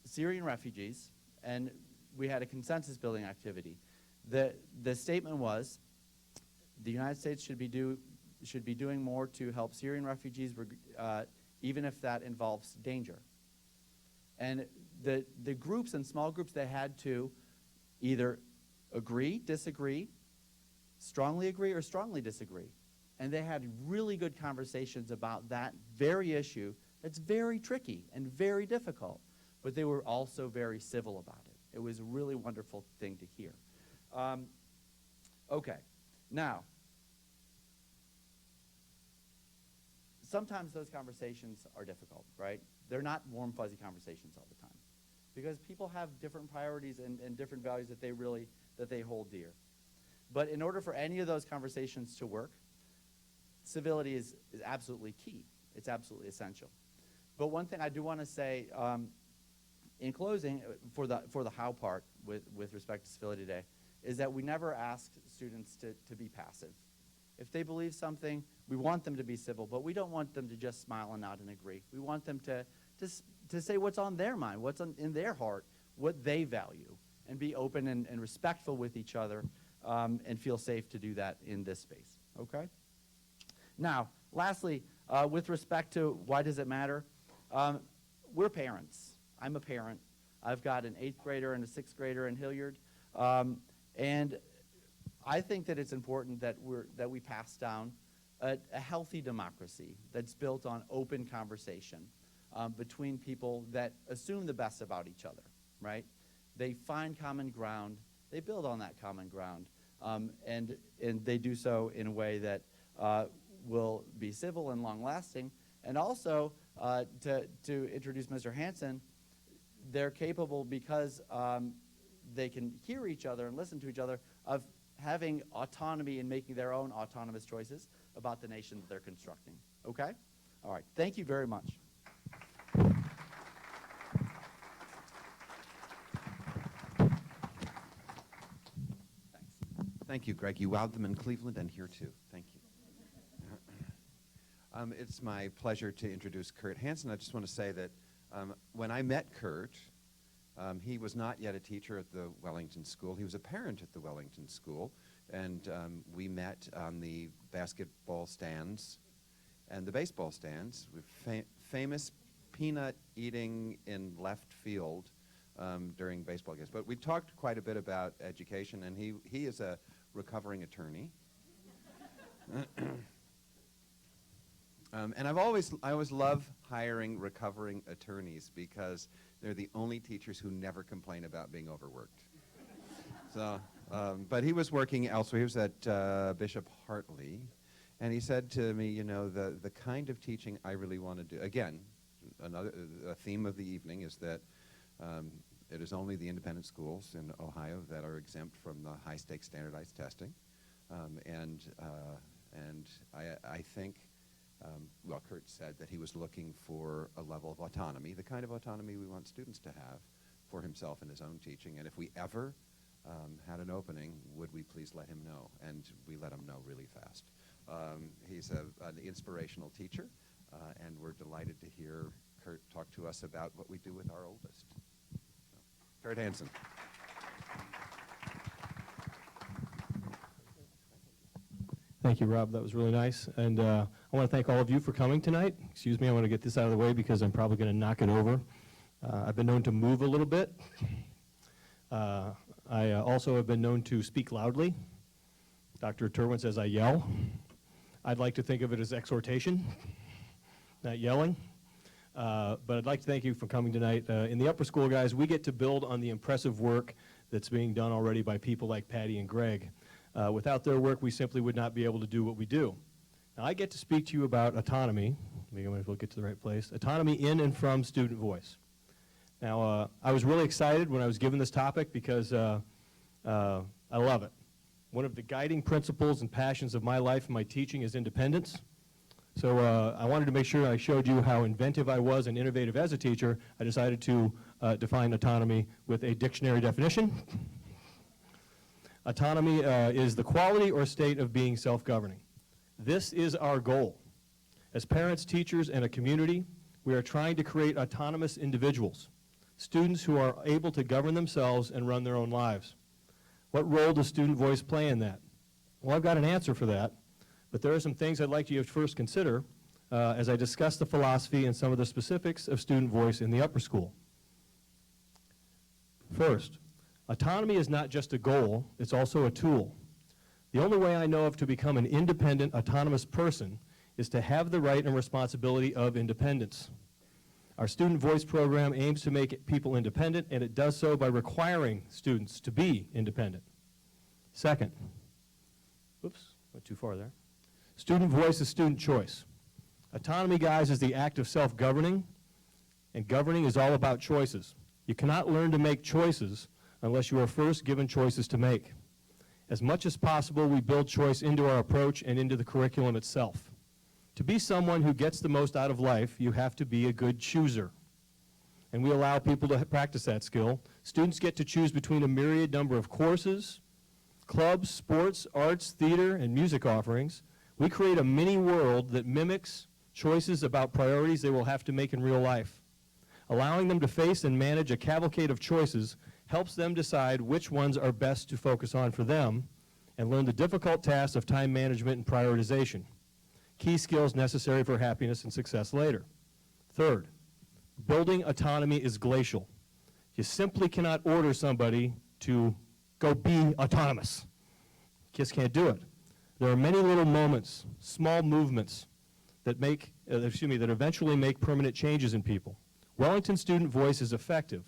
Syrian refugees, and we had a consensus building activity. The statement was, the United States should be doing more to help Syrian refugees, even if that involves danger. And the groups and small groups, they had to either agree, disagree, strongly agree, or strongly disagree. And they had really good conversations about that very issue that's very tricky and very difficult, but they were also very civil about it. It was a really wonderful thing to hear. Okay, now, sometimes those conversations are difficult, right? They're not warm, fuzzy conversations all the time, because people have different priorities and different values that they hold dear. But in order for any of those conversations to work, civility is absolutely key. It's absolutely essential. But one thing I do want to say in closing, for the how part with respect to Civility Today, is that we never ask students to be passive. If they believe something, we want them to be civil, but we don't want them to just smile and nod and agree. We want them to say what's on their mind, what's in their heart, what they value, and be open and respectful with each other, and feel safe to do that in this space, okay? Now, lastly, with respect to why does it matter, we're parents. I'm a parent. I've got an 8th grader and a 6th grader in Hilliard, and I think that it's important that we pass down a healthy democracy that's built on open conversation between people that assume the best about each other, right? They find common ground, they build on that common ground, and they do so in a way that will be civil and long-lasting. And also, to introduce Mr. Hansen, they're capable, because they can hear each other and listen to each other, of having autonomy and making their own autonomous choices about the nation that they're constructing. Okay? All right. Thank you very much. Thanks. Thank you, Greg. You wowed them in Cleveland and here too. Thank you. It's my pleasure to introduce Curt Hansen. I just want to say that when I met Curt, he was not yet a teacher at the Wellington School. He was a parent at the Wellington School, and we met on the basketball stands and the baseball stands with famous peanut eating in left field during baseball games. But we talked quite a bit about education, and he is a recovering attorney. And I always love hiring recovering attorneys, because they're the only teachers who never complain about being overworked. So, but he was working elsewhere. He was at Bishop Hartley, and he said to me, you know, the kind of teaching I really want to do, again, a theme of the evening is that it is only the independent schools in Ohio that are exempt from the high-stakes standardized testing, and I think. Well, Curt said that he was looking for a level of autonomy, the kind of autonomy we want students to have for himself in his own teaching. And if we ever had an opening, would we please let him know? And we let him know really fast. He's an inspirational teacher, and we're delighted to hear Curt talk to us about what we do with our oldest. So, Curt Hansen. Thank you, Rob. That was really nice. And I want to thank all of you for coming tonight. Excuse me, I want to get this out of the way because I'm probably going to knock it over. I've been known to move a little bit. I also have been known to speak loudly. Dr. Turwin says I yell. I'd like to think of it as exhortation, not yelling. But I'd like to thank you for coming tonight. In the upper school, guys, we get to build on the impressive work that's being done already by people like Patty and Greg. Without their work, we simply would not be able to do what we do. Now, I get to speak to you about autonomy. Maybe I might as well get to the right place. Autonomy in and from student voice. Now, I was really excited when I was given this topic because I love it. One of the guiding principles and passions of my life and my teaching is independence. So I wanted to make sure I showed you how inventive I was and innovative as a teacher. I decided to define autonomy with a dictionary definition. Autonomy is the quality or state of being self-governing. This is our goal. As parents, teachers, and a community, we are trying to create autonomous individuals, students who are able to govern themselves and run their own lives. What role does student voice play in that? Well, I've got an answer for that, but there are some things I'd like you to first consider as I discuss the philosophy and some of the specifics of student voice in the upper school. First, autonomy is not just a goal, it's also a tool. The only way I know of to become an independent, autonomous person is to have the right and responsibility of independence. Our Student Voice program aims to make people independent, and it does so by requiring students to be independent. Second, whoops, went too far there. Student voice is student choice. Autonomy, guys, is the act of self-governing, and governing is all about choices. You cannot learn to make choices unless you are first given choices to make. As much as possible, we build choice into our approach and into the curriculum itself. To be someone who gets the most out of life, you have to be a good chooser. And we allow people to practice that skill. Students get to choose between a myriad number of courses, clubs, sports, arts, theater, and music offerings. We create a mini world that mimics choices about priorities they will have to make in real life. Allowing them to face and manage a cavalcade of choices helps them decide which ones are best to focus on for them and learn the difficult tasks of time management and prioritization, key skills necessary for happiness and success later. Third, building autonomy is glacial. You simply cannot order somebody to go be autonomous. Kids can't do it. There are many little moments, small movements that that eventually make permanent changes in people. Wellington Student Voice is effective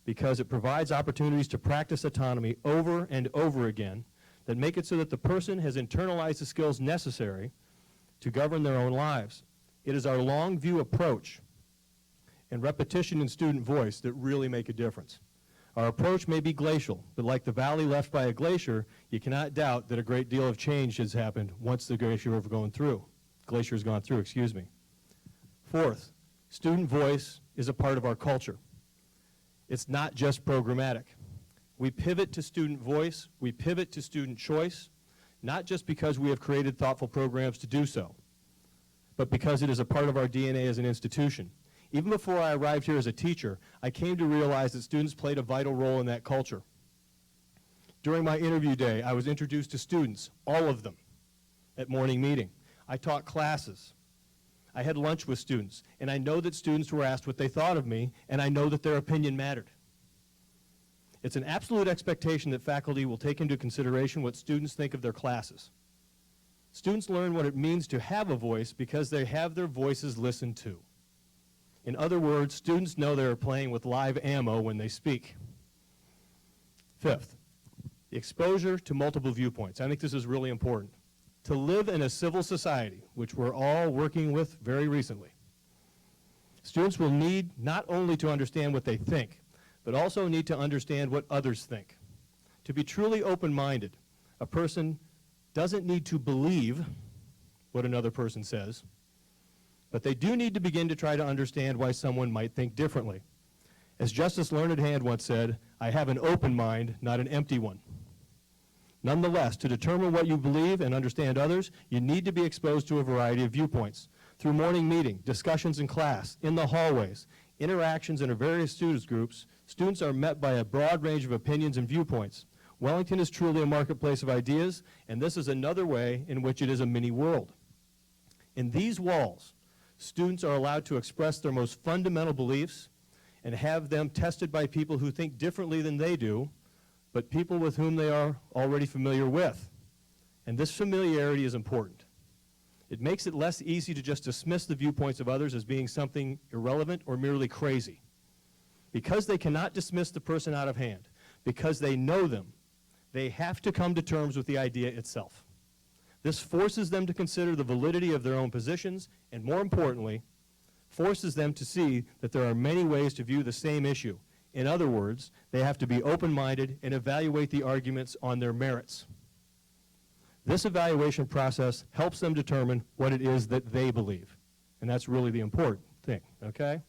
because it provides opportunities to practice autonomy over and over again that make it so that the person has internalized the skills necessary to govern their own lives. It is our long view approach and repetition in student voice that really make a difference. Our approach may be glacial, but like the valley left by a glacier, you cannot doubt that a great deal of change has happened once the glacier has gone through. Fourth, student voice is a part of our culture. It's not just programmatic. We pivot to student voice, we pivot to student choice, not just because we have created thoughtful programs to do so, but because it is a part of our DNA as an institution. Even before I arrived here as a teacher, I came to realize that students played a vital role in that culture. During my interview day, I was introduced to students, all of them, at morning meeting. I taught classes. I had lunch with students, and I know that students were asked what they thought of me, and I know that their opinion mattered. It's an absolute expectation that faculty will take into consideration what students think of their classes. Students learn what it means to have a voice because they have their voices listened to. In other words, students know they are playing with live ammo when they speak. Fifth, the exposure to multiple viewpoints. I think this is really important. To live in a civil society, which we're all working with very recently, students will need not only to understand what they think, but also need to understand what others think. To be truly open-minded, a person doesn't need to believe what another person says, but they do need to begin to try to understand why someone might think differently. As Justice Learned Hand once said, I have an open mind, not an empty one. Nonetheless, to determine what you believe and understand others, you need to be exposed to a variety of viewpoints. Through morning meeting, discussions in class, in the hallways, interactions in various students groups, students are met by a broad range of opinions and viewpoints. Wellington is truly a marketplace of ideas, and this is another way in which it is a mini world. In these walls, students are allowed to express their most fundamental beliefs and have them tested by people who think differently than they do, but people with whom they are already familiar with. And this familiarity is important. It makes it less easy to just dismiss the viewpoints of others as being something irrelevant or merely crazy. Because they cannot dismiss the person out of hand, because they know them, they have to come to terms with the idea itself. This forces them to consider the validity of their own positions, and more importantly, forces them to see that there are many ways to view the same issue. In other words, they have to be open-minded and evaluate the arguments on their merits. This evaluation process helps them determine what it is that they believe, and that's really the important thing, okay?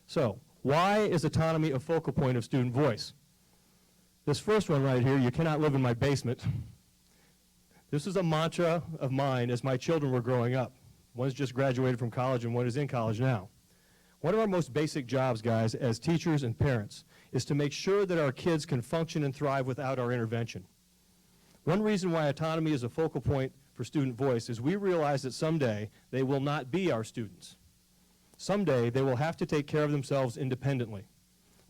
So, why is autonomy a focal point of student voice? This first one right here, you cannot live in my basement. This is a mantra of mine as my children were growing up. One's just graduated from college and one is in college now. One of our most basic jobs, guys, as teachers and parents, is to make sure that our kids can function and thrive without our intervention. One reason why autonomy is a focal point for student voice is we realize that someday they will not be our students. Someday they will have to take care of themselves independently.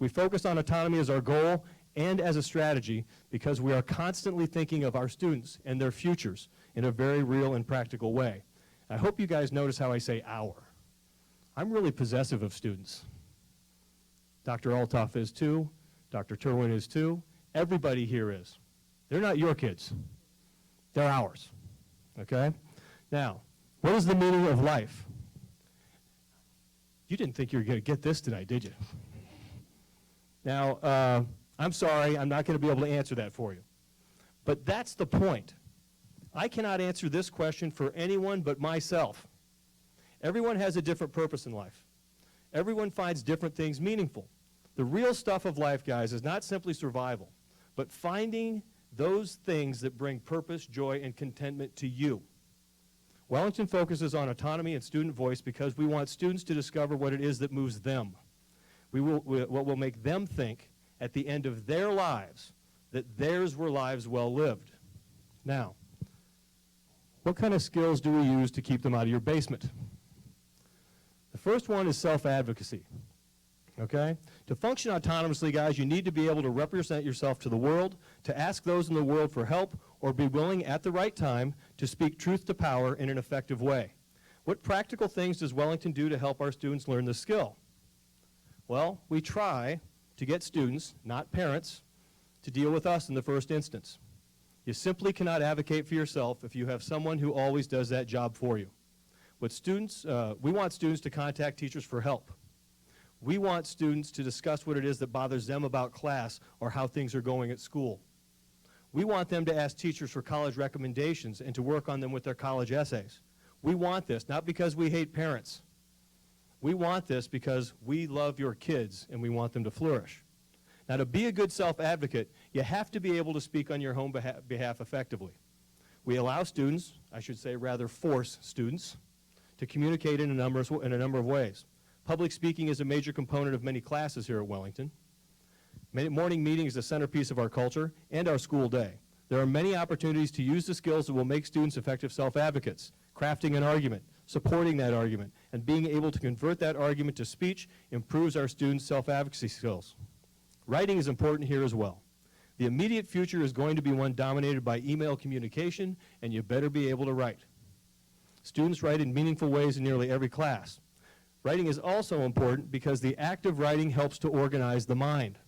We focus on autonomy as our goal and as a strategy because we are constantly thinking of our students and their futures in a very real and practical way. I hope you guys notice how I say our. I'm really possessive of students. Dr. Althoff is too. Dr. Terwin is too. Everybody here is. They're not your kids. They're ours. Okay? Now, what is the meaning of life? You didn't think you were going to get this tonight, did you? Now, I'm sorry, I'm not going to be able to answer that for you. But that's the point. I cannot answer this question for anyone but myself. Everyone has a different purpose in life. Everyone finds different things meaningful. The real stuff of life, guys, is not simply survival, but finding those things that bring purpose, joy, and contentment to you. Wellington focuses on autonomy and student voice because we want students to discover what it is that moves them. What will make them think at the end of their lives that theirs were lives well lived. Now, what kind of skills do we use to keep them out of your basement? The first one is self-advocacy, okay? To function autonomously, guys, you need to be able to represent yourself to the world, to ask those in the world for help, or be willing at the right time to speak truth to power in an effective way. What practical things does Wellington do to help our students learn this skill? Well, we try to get students, not parents, to deal with us in the first instance. You simply cannot advocate for yourself if you have someone who always does that job for you. We want students to contact teachers for help. We want students to discuss what it is that bothers them about class or how things are going at school. We want them to ask teachers for college recommendations and to work on them with their college essays. We want this, not because we hate parents. We want this because we love your kids and we want them to flourish. Now, to be a good self-advocate, you have to be able to speak on your own behalf effectively. We allow students, I should say rather force students, to communicate in a number of ways. Public speaking is a major component of many classes here at Wellington. Morning meeting is the centerpiece of our culture and our school day. There are many opportunities to use the skills that will make students effective self-advocates. Crafting an argument, supporting that argument, and being able to convert that argument to speech improves our students' self-advocacy skills. Writing is important here as well. The immediate future is going to be one dominated by email communication, and you better be able to write. Students write in meaningful ways in nearly every class. Writing is also important because the act of writing helps to organize the mind,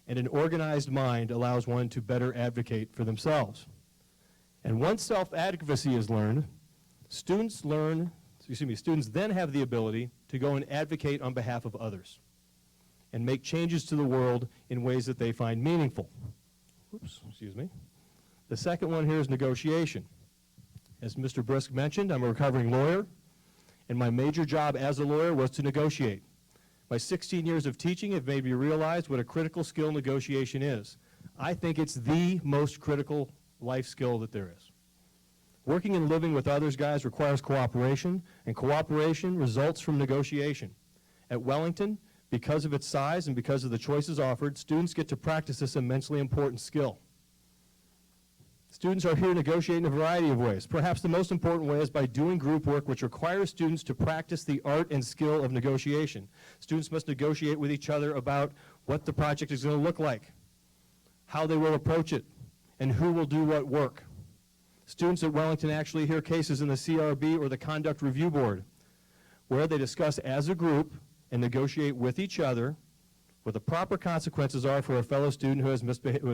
and an organized mind allows one to better advocate for themselves. And once self-advocacy is learned, students then have the ability to go and advocate on behalf of others and make changes to the world in ways that they find meaningful. The second one here is negotiation. As Mr. Brisk mentioned, I'm a recovering lawyer, and my major job as a lawyer was to negotiate. My 16 years of teaching have made me realize what a critical skill negotiation is. I think it's the most critical life skill that there is. Working and living with others, guys, requires cooperation, and cooperation results from negotiation. At Wellington, because of its size and because of the choices offered, students get to practice this immensely important skill. Students are here to negotiate in a variety of ways. Perhaps the most important way is by doing group work, which requires students to practice the art and skill of negotiation. Students must negotiate with each other about what the project is going to look like, how they will approach it, and who will do what work. Students at Wellington actually hear cases in the CRB or the Conduct Review Board, where they discuss as a group and negotiate with each other what the proper consequences are for a fellow student who has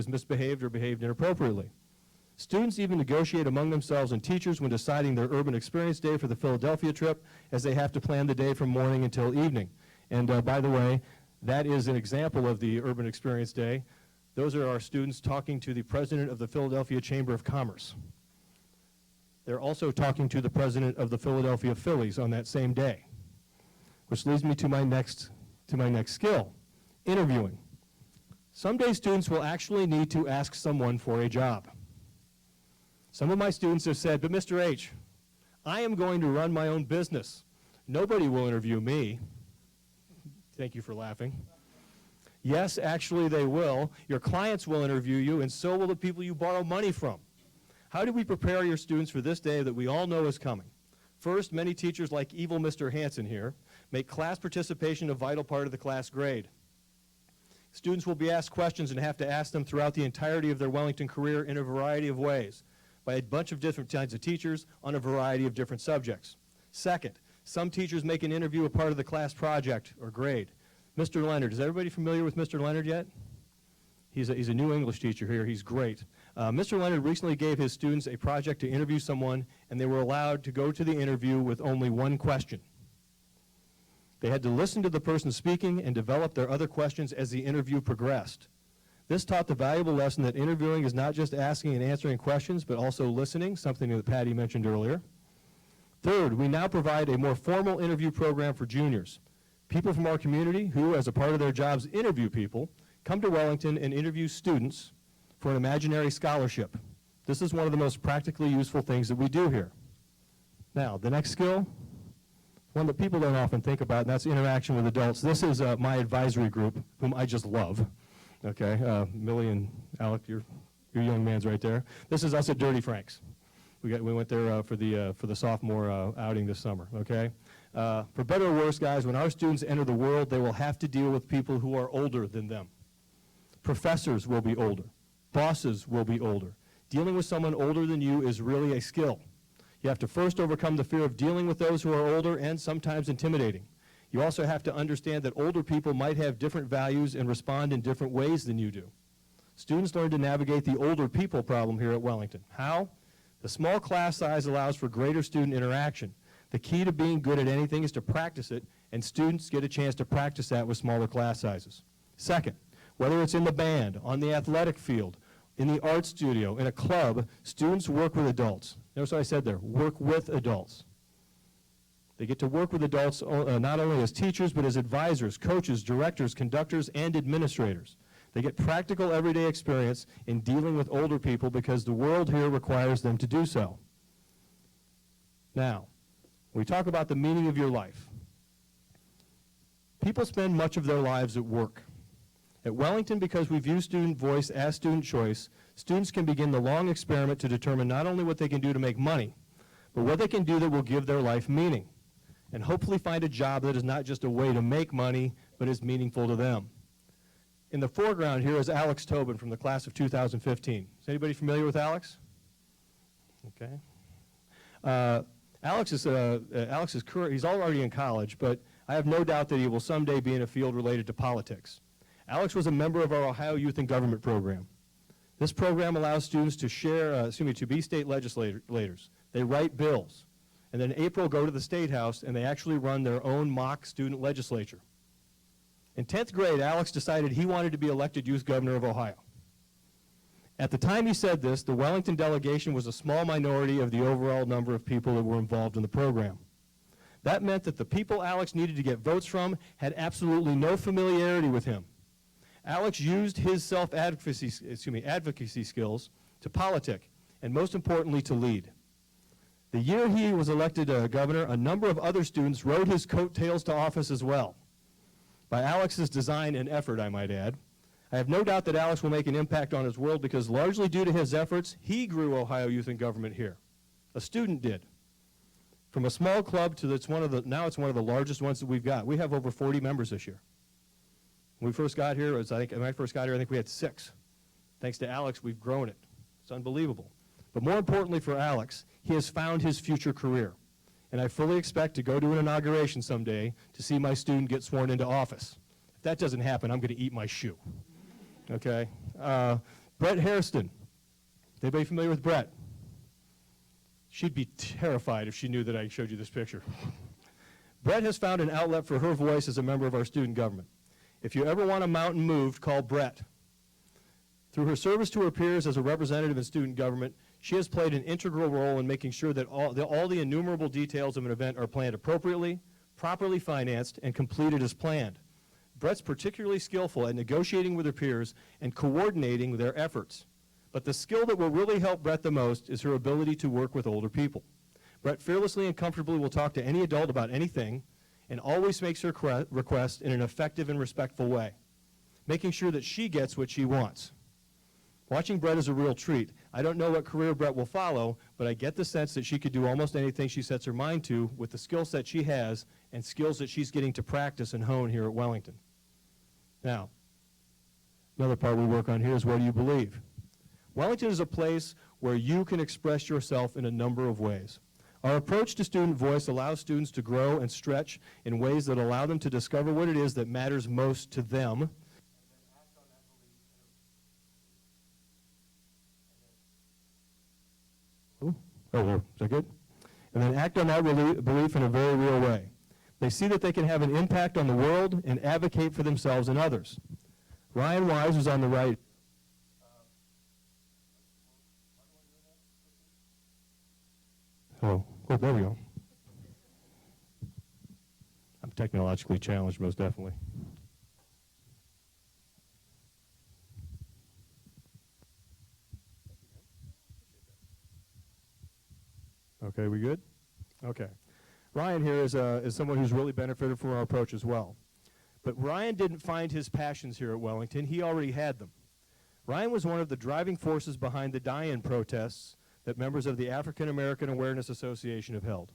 misbehaved or behaved inappropriately. Students even negotiate among themselves and teachers when deciding their urban experience day for the Philadelphia trip, as they have to plan the day from morning until evening. And by the way, that is an example of the urban experience day. Those are our students talking to the president of the Philadelphia Chamber of Commerce. They're also talking to the president of the Philadelphia Phillies on that same day, which leads me to my next skill, interviewing. Someday students will actually need to ask someone for a job. Some of my students have said, but Mr. H, I am going to run my own business. Nobody will interview me. Thank you for laughing. Yes, actually they will. Your clients will interview you, and so will the people you borrow money from. How do we prepare your students for this day that we all know is coming? First, many teachers, like evil Mr. Hansen here, make class participation a vital part of the class grade. Students will be asked questions and have to ask them throughout the entirety of their Wellington career in a variety of ways, by a bunch of different kinds of teachers on a variety of different subjects. Second, some teachers make an interview a part of the class project or grade. Mr. Leonard, is everybody familiar with Mr. Leonard yet? He's a new English teacher here. He's great. Mr. Leonard recently gave his students a project to interview someone, and they were allowed to go to the interview with only one question. They had to listen to the person speaking and develop their other questions as the interview progressed. This taught the valuable lesson that interviewing is not just asking and answering questions, but also listening, something that Patty mentioned earlier. Third, we now provide a more formal interview program for juniors. People from our community who, as a part of their jobs, interview people, come to Wellington and interview students for an imaginary scholarship. This is one of the most practically useful things that we do here. Now, the next skill, one that people don't often think about, and that's interaction with adults. This is my advisory group, whom I just love. Okay, Millie and Alec, your young man's right there. This is us at Dirty Frank's. We went there for the sophomore outing this summer. Okay, for better or worse, guys, when our students enter the world, they will have to deal with people who are older than them. Professors will be older. Bosses will be older. Dealing with someone older than you is really a skill. You have to first overcome the fear of dealing with those who are older and sometimes intimidating. You also have to understand that older people might have different values and respond in different ways than you do. Students learn to navigate the older people problem here at Wellington. How? The small class size allows for greater student interaction. The key to being good at anything is to practice it, and students get a chance to practice that with smaller class sizes. Second, whether it's in the band, on the athletic field, in the art studio, in a club, students work with adults. Notice what I said there, work with adults. They get to work with adults not only as teachers, but as advisors, coaches, directors, conductors, and administrators. They get practical everyday experience in dealing with older people because the world here requires them to do so. Now, when we talk about the meaning of your life, people spend much of their lives at work. At Wellington, because we view student voice as student choice, students can begin the long experiment to determine not only what they can do to make money, but what they can do that will give their life meaning, and hopefully find a job that is not just a way to make money, but is meaningful to them. In the foreground here is Alex Tobin from the class of 2015. Is anybody familiar with Alex? Okay. Alex is he's already in college, but I have no doubt that he will someday be in a field related to politics. Alex was a member of our Ohio Youth in Government program. This program allows students to be state legislators. They write bills. And then in April go to the State House and they actually run their own mock student legislature. In 10th grade, Alex decided he wanted to be elected youth governor of Ohio. At the time he said this, the Wellington delegation was a small minority of the overall number of people that were involved in the program. That meant that the people Alex needed to get votes from had absolutely no familiarity with him. Alex used his advocacy skills to politic, and most importantly, to lead. The year he was elected governor, a number of other students rode his coattails to office as well. By Alex's design and effort, I might add, I have no doubt that Alex will make an impact on his world because largely due to his efforts, he grew Ohio Youth in Government here. A student did. From a small club to now it's one of the largest ones that we've got. We have over 40 members this year. When we first got here, when I first got here, I think we had 6. Thanks to Alex, we've grown it. It's unbelievable. But more importantly for Alex, he has found his future career. And I fully expect to go to an inauguration someday to see my student get sworn into office. If that doesn't happen, I'm going to eat my shoe. Okay? Brett Hairston. Anybody familiar with Brett? She'd be terrified if she knew that I showed you this picture. Brett has found an outlet for her voice as a member of our student government. If you ever want a mountain moved, call Brett. Through her service to her peers as a representative in student government, she has played an integral role in making sure that all the innumerable details of an event are planned appropriately, properly financed, and completed as planned. Brett's particularly skillful at negotiating with her peers and coordinating their efforts. But the skill that will really help Brett the most is her ability to work with older people. Brett fearlessly and comfortably will talk to any adult about anything and always makes her request in an effective and respectful way, making sure that she gets what she wants. Watching Brett is a real treat. I don't know what career Brett will follow, but I get the sense that she could do almost anything she sets her mind to with the skill set she has and skills that she's getting to practice and hone here at Wellington. Now, another part we work on here is what do you believe? Wellington is a place where you can express yourself in a number of ways. Our approach to student voice allows students to grow and stretch in ways that allow them to discover what it is that matters most to them. Is that good? And then act on that belief in a very real way. They see that they can have an impact on the world and advocate for themselves and others. Ryan Wise, who's on the right. Oh, there we go. I'm technologically challenged, most definitely. Okay, we good? Okay. Ryan here is someone who's really benefited from our approach as well. But Ryan didn't find his passions here at Wellington. He already had them. Ryan was one of the driving forces behind the die-in protests that members of the African American Awareness Association have held.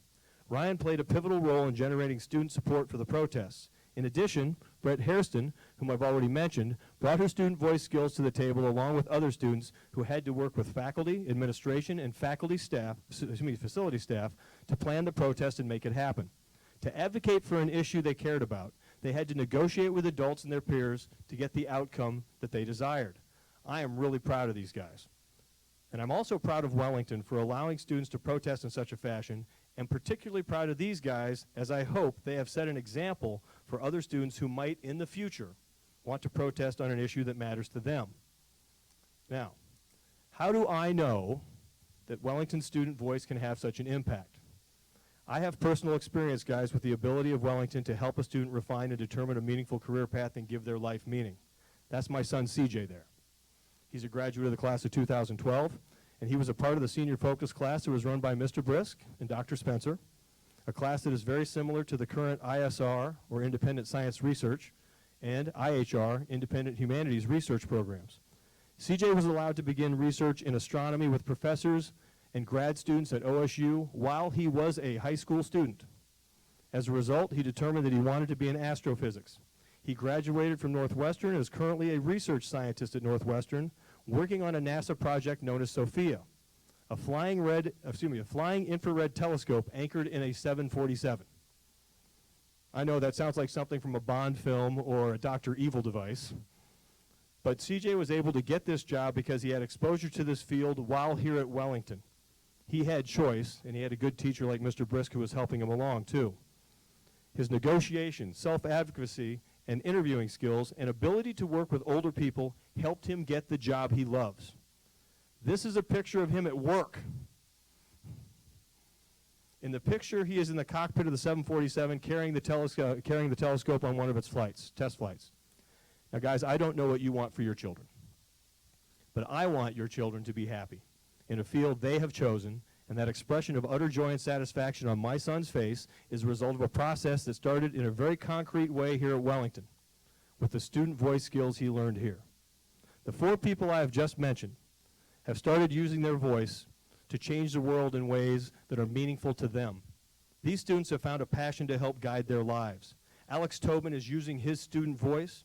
Ryan played a pivotal role in generating student support for the protests. In addition, Brett Hairston, whom I've already mentioned, brought her student voice skills to the table along with other students who had to work with faculty, administration, and facility staff to plan the protest and make it happen. To advocate for an issue they cared about, they had to negotiate with adults and their peers to get the outcome that they desired. I am really proud of these guys. And I'm also proud of Wellington for allowing students to protest in such a fashion, and particularly proud of these guys as I hope they have set an example for other students who might in the future want to protest on an issue that matters to them. Now, how do I know that Wellington's student voice can have such an impact? I have personal experience, guys, with the ability of Wellington to help a student refine and determine a meaningful career path and give their life meaning. That's my son CJ there. He's a graduate of the class of 2012, and he was a part of the senior focus class that was run by Mr. Brisk and Dr. Spencer, a class that is very similar to the current ISR, or Independent Science Research, and IHR, Independent Humanities Research programs. CJ was allowed to begin research in astronomy with professors and grad students at OSU while he was a high school student. As a result, he determined that he wanted to be in astrophysics. He graduated from Northwestern and is currently a research scientist at Northwestern, working on a NASA project known as SOFIA, a flying infrared telescope anchored in a 747. I know that sounds like something from a Bond film or a Dr. Evil device, but CJ was able to get this job because he had exposure to this field while here at Wellington. He had choice, and he had a good teacher like Mr. Brisk who was helping him along too. His negotiation, self-advocacy, and interviewing skills and ability to work with older people helped him get the job he loves. This is a picture of him at work. In the picture, he is in the cockpit of the 747 carrying the telescope on one of its test flights. Now, guys, I don't know what you want for your children, but I want your children to be happy in a field they have chosen, and that expression of utter joy and satisfaction on my son's face is a result of a process that started in a very concrete way here at Wellington with the student voice skills he learned here. The 4 people I have just mentioned have started using their voice to change the world in ways that are meaningful to them. These students have found a passion to help guide their lives. Alex Tobin is using his student voice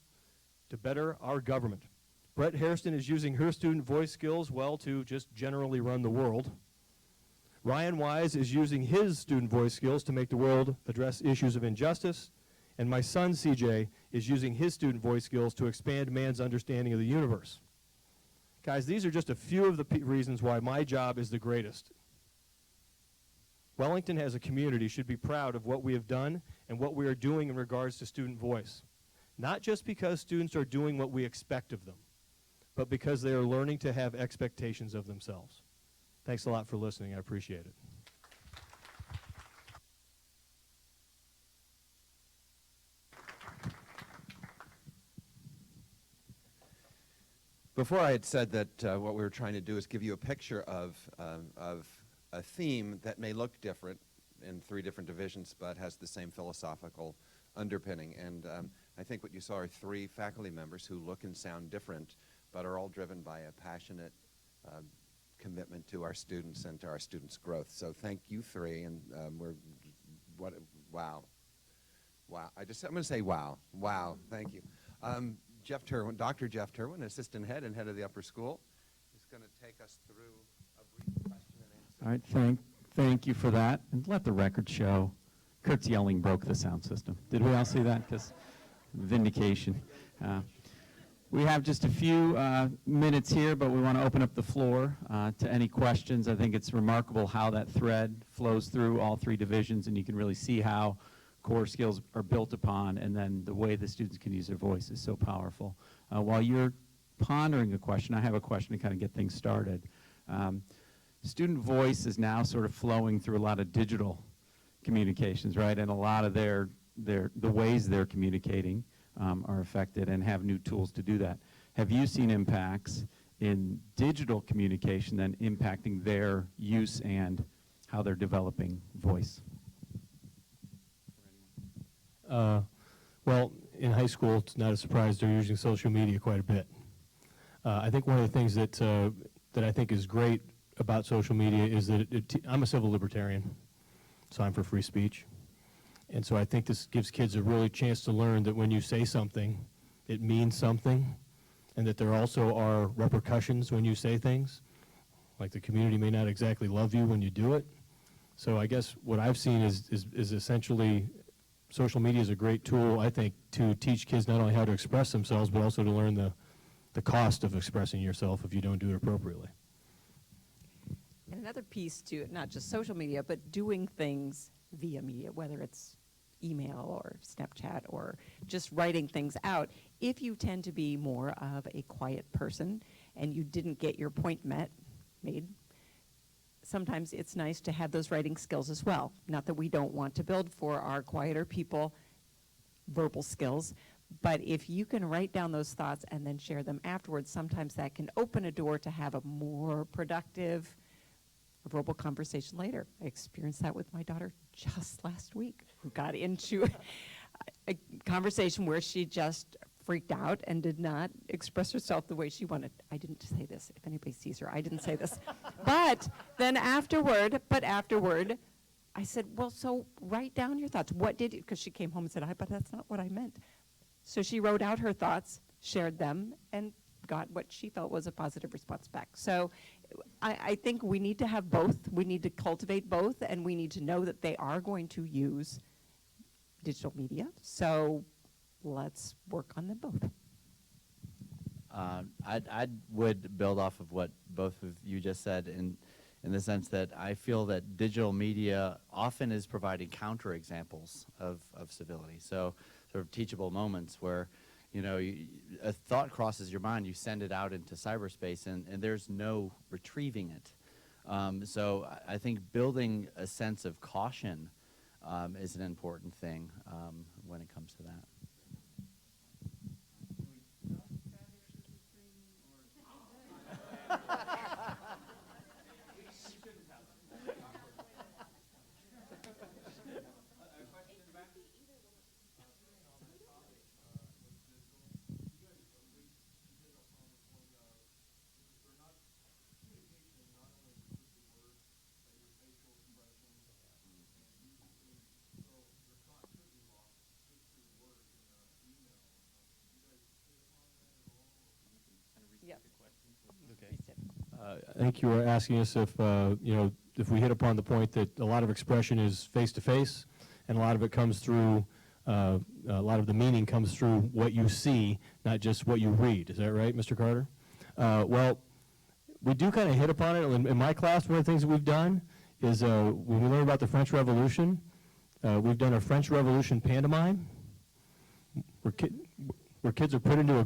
to better our government. Brett Hairston is using her student voice skills, well, to just generally run the world. Ryan Wise is using his student voice skills to make the world address issues of injustice. And my son, CJ, is using his student voice skills to expand man's understanding of the universe. Guys, these are just a few of the reasons why my job is the greatest. Wellington as a community should be proud of what we have done and what we are doing in regards to student voice. Not just because students are doing what we expect of them, but because they are learning to have expectations of themselves. Thanks a lot for listening. I appreciate it. Before I had said that what we were trying to do is give you a picture of a theme that may look different in 3 different divisions, but has the same philosophical underpinning. And I think what you saw are 3 faculty members who look and sound different, but are all driven by a passionate commitment to our students and to our students' growth. So thank you 3, and wow. I'm going to say wow. Wow, thank you. Jeff Terwin, Dr. Jeff Terwin, assistant head and head of the upper school, is going to take us through a brief question and answer. All right, thank you for that. And let the record show, Curt's yelling broke the sound system. Did we all see that? Because vindication. We have just a few minutes here, but we want to open up the floor to any questions. I think it's remarkable how that thread flows through all 3 divisions, and you can really see how core skills are built upon, and then the way the students can use their voice is so powerful. While you're pondering a question, I have a question to kind of get things started. Student voice is now sort of flowing through a lot of digital communications, right? And a lot of the ways they're communicating are affected and have new tools to do that. Have you seen impacts in digital communication then impacting their use and how they're developing voice? Well, in high school, it's not a surprise they're using social media quite a bit. I think one of the things that I think is great about social media is that I'm a civil libertarian, so I'm for free speech. And so I think this gives kids a really chance to learn that when you say something, it means something, and that there also are repercussions when you say things. Like the community may not exactly love you when you do it. So I guess what I've seen is essentially social media is a great tool, I think, to teach kids not only how to express themselves, but also to learn the cost of expressing yourself if you don't do it appropriately. And another piece to it, not just social media, but doing things via media, whether it's email or Snapchat or just writing things out. If you tend to be more of a quiet person and you didn't get your point made, sometimes it's nice to have those writing skills as well. Not that we don't want to build for our quieter people verbal skills, but if you can write down those thoughts and then share them afterwards, sometimes that can open a door to have a more productive verbal conversation later. I experienced that with my daughter just last week, who got into a conversation where she just freaked out and did not express herself the way she wanted. I didn't say this. If anybody sees her, I didn't say this. But then afterward, I said, well, so write down your thoughts. What did you, because she came home and said, but that's not what I meant. So she wrote out her thoughts, shared them, and got what she felt was a positive response back. So I think we need to have both. We need to cultivate both, and we need to know that they are going to use digital media. So let's work on them both. I would build off of what both of you just said in the sense that I feel that digital media often is providing counterexamples of civility. So sort of teachable moments where, you know, a thought crosses your mind, you send it out into cyberspace, and there's no retrieving it. So I think building a sense of caution is an important thing when it comes to that. I think you were asking us if, if we hit upon the point that a lot of expression is face-to-face, and a lot of it comes through, a lot of the meaning comes through what you see, not just what you read. Is that right, Mr. Carter? Well, we do kind of hit upon it. In my class, one of the things that we've done is when we learn about the French Revolution, we've done a French Revolution pantomime, where kids are put into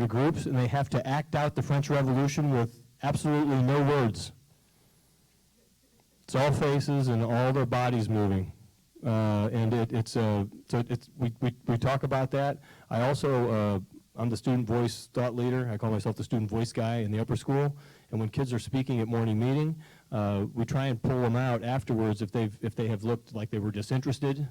groups, and they have to act out the French Revolution with absolutely no words. It's all faces and all their bodies moving, and we talk about that. I also I'm the student voice thought leader. I call myself the student voice guy in the upper school. And when kids are speaking at morning meeting, we try and pull them out afterwards if they have looked like they were disinterested,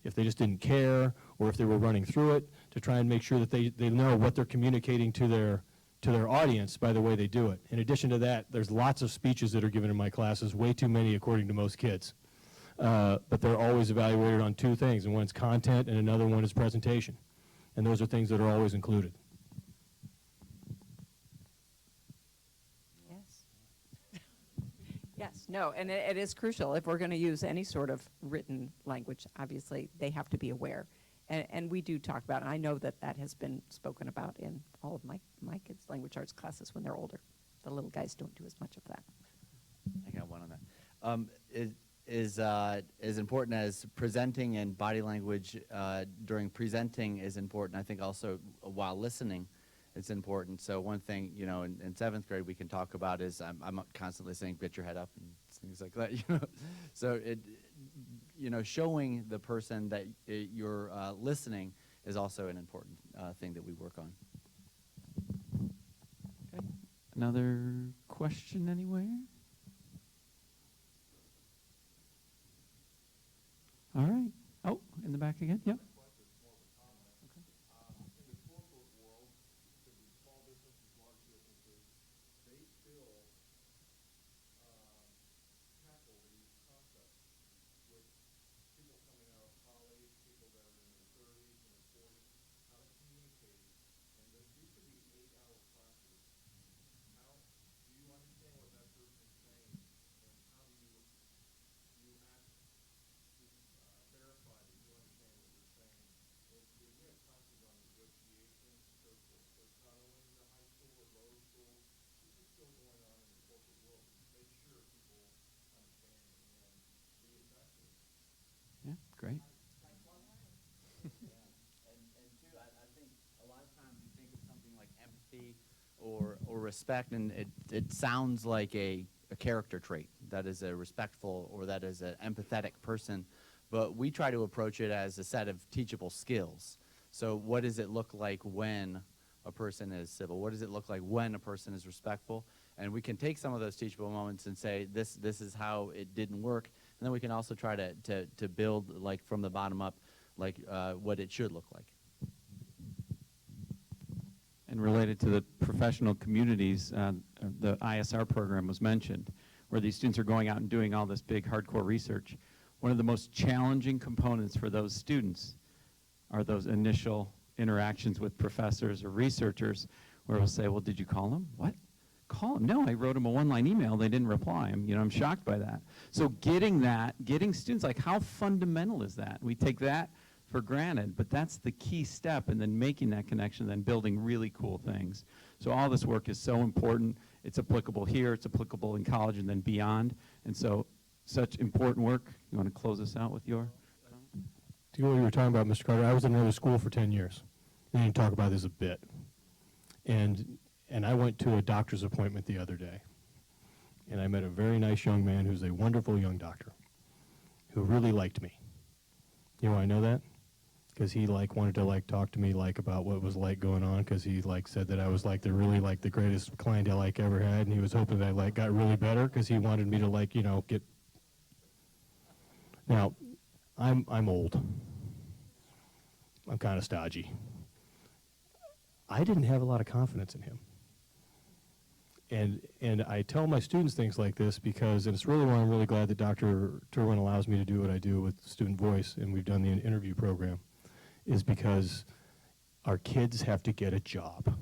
if they just didn't care, or if they were running through it, to try and make sure that they know what they're communicating to their audience by the way they do it. In addition to that, there's lots of speeches that are given in my classes, way too many according to most kids. But they're always evaluated on two things, and one's content and another one is presentation. And those are things that are always included. Yes. Yes, no, and it is crucial. If we're going to use any sort of written language, obviously, they have to be aware. And we do talk about it. I know that has been spoken about in all of my kids' language arts classes when they're older. The little guys don't do as much of that. I got one on that. Is as important as presenting and body language during presenting is important. I think also while listening, it's important. So one thing, in 7th grade we can talk about is I'm constantly saying, "Get your head up," and things like that. So showing the person that you're listening is also an important thing that we work on. Okay. Another question anywhere? All right. Oh, in the back again? Yep. Yeah, great. And two, I think a lot of times you think of something like empathy or respect, and it sounds like a character trait that is a respectful or that is an empathetic person, but we try to approach it as a set of teachable skills. So what does it look like when a person is civil? What does it look like when a person is respectful? And we can take some of those teachable moments and say, this is how it didn't work. And then we can also try to build, like, from the bottom up, like, what it should look like. And related to the professional communities, the ISR program was mentioned, where these students are going out and doing all this big hardcore research. One of the most challenging components for those students are those initial interactions with professors or researchers, where we'll say, well, did you call them? What? Call them? No, I wrote them a one-line email. They didn't reply. I'm shocked by that. So getting students, like, how fundamental is that? We take that for granted, but that's the key step, and then making that connection, then building really cool things. So all this work is so important. It's applicable here, it's applicable in college, and then beyond. And so such important work. You want to close us out with your? To go what you were talking about, Mr. Carter, I was in another school for 10 years. We didn't talk about this a bit. And I went to a doctor's appointment the other day, and I met a very nice young man who's a wonderful young doctor who really liked me. You know why I know that? Because he wanted to talk to me about what it was going on, because he said that I was the greatest client I ever had, and he was hoping that I got really better, because he wanted me to get. Now, I'm old. I'm kind of stodgy. I didn't have a lot of confidence in him. And I tell my students things like this because, and it's really why I'm really glad that Dr. Terwin allows me to do what I do with Student Voice, and we've done the interview program, is because our kids have to get a job.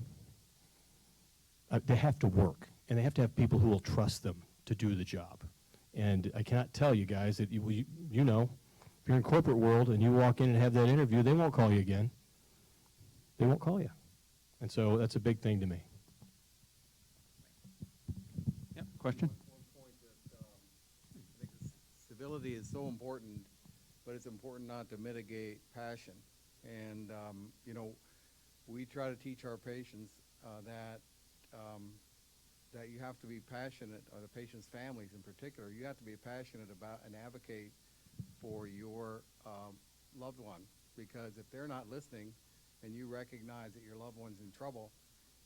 They have to work. and they have to have people who will trust them to do the job. And I cannot tell you guys that you know, if you're in corporate world and you walk in and have that interview, they won't call you again. They won't call you. And so that's a big thing to me. Yep, question? One point that I think civility is so important, but it's important not to mitigate passion. And, you know, we try to teach our patients that you have to be passionate, or the patients' families in particular, you have to be passionate about and advocate for your loved one. Because if they're not listening and you recognize that your loved one's in trouble,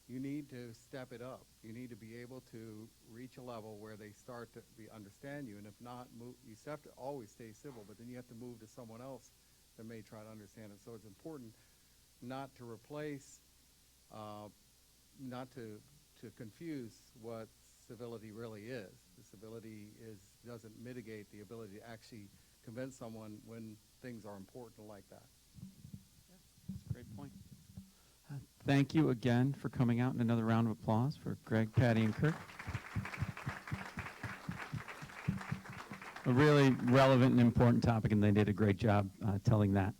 you need to step it up. You need to be able to reach a level where they start to understand you. And if not, you have to always stay civil, but then you have to move to someone else that may try to understand it. So it's important not to replace, not to confuse what civility really is. The civility doesn't mitigate the ability to actually convince someone when things are important like that. That's a great point. Thank you again for coming out, and another round of applause for Greg, Patty, and Curt. A really relevant and important topic, and they did a great job telling that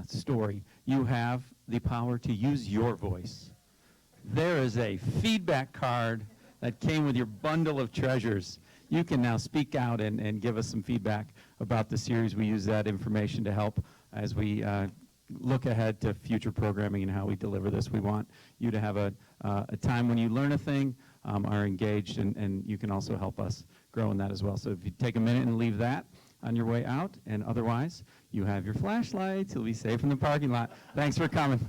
story. You have the power to use your voice. There is a feedback card that came with your bundle of treasures. You can now speak out and give us some feedback about the series. We use that information to help as we look ahead to future programming and how we deliver this. We want you to have a time when you learn a thing, are engaged, and you can also help us grow in that as well. So if you take a minute and leave that on your way out, and otherwise, you have your flashlights. You'll be safe in the parking lot. Thanks for coming.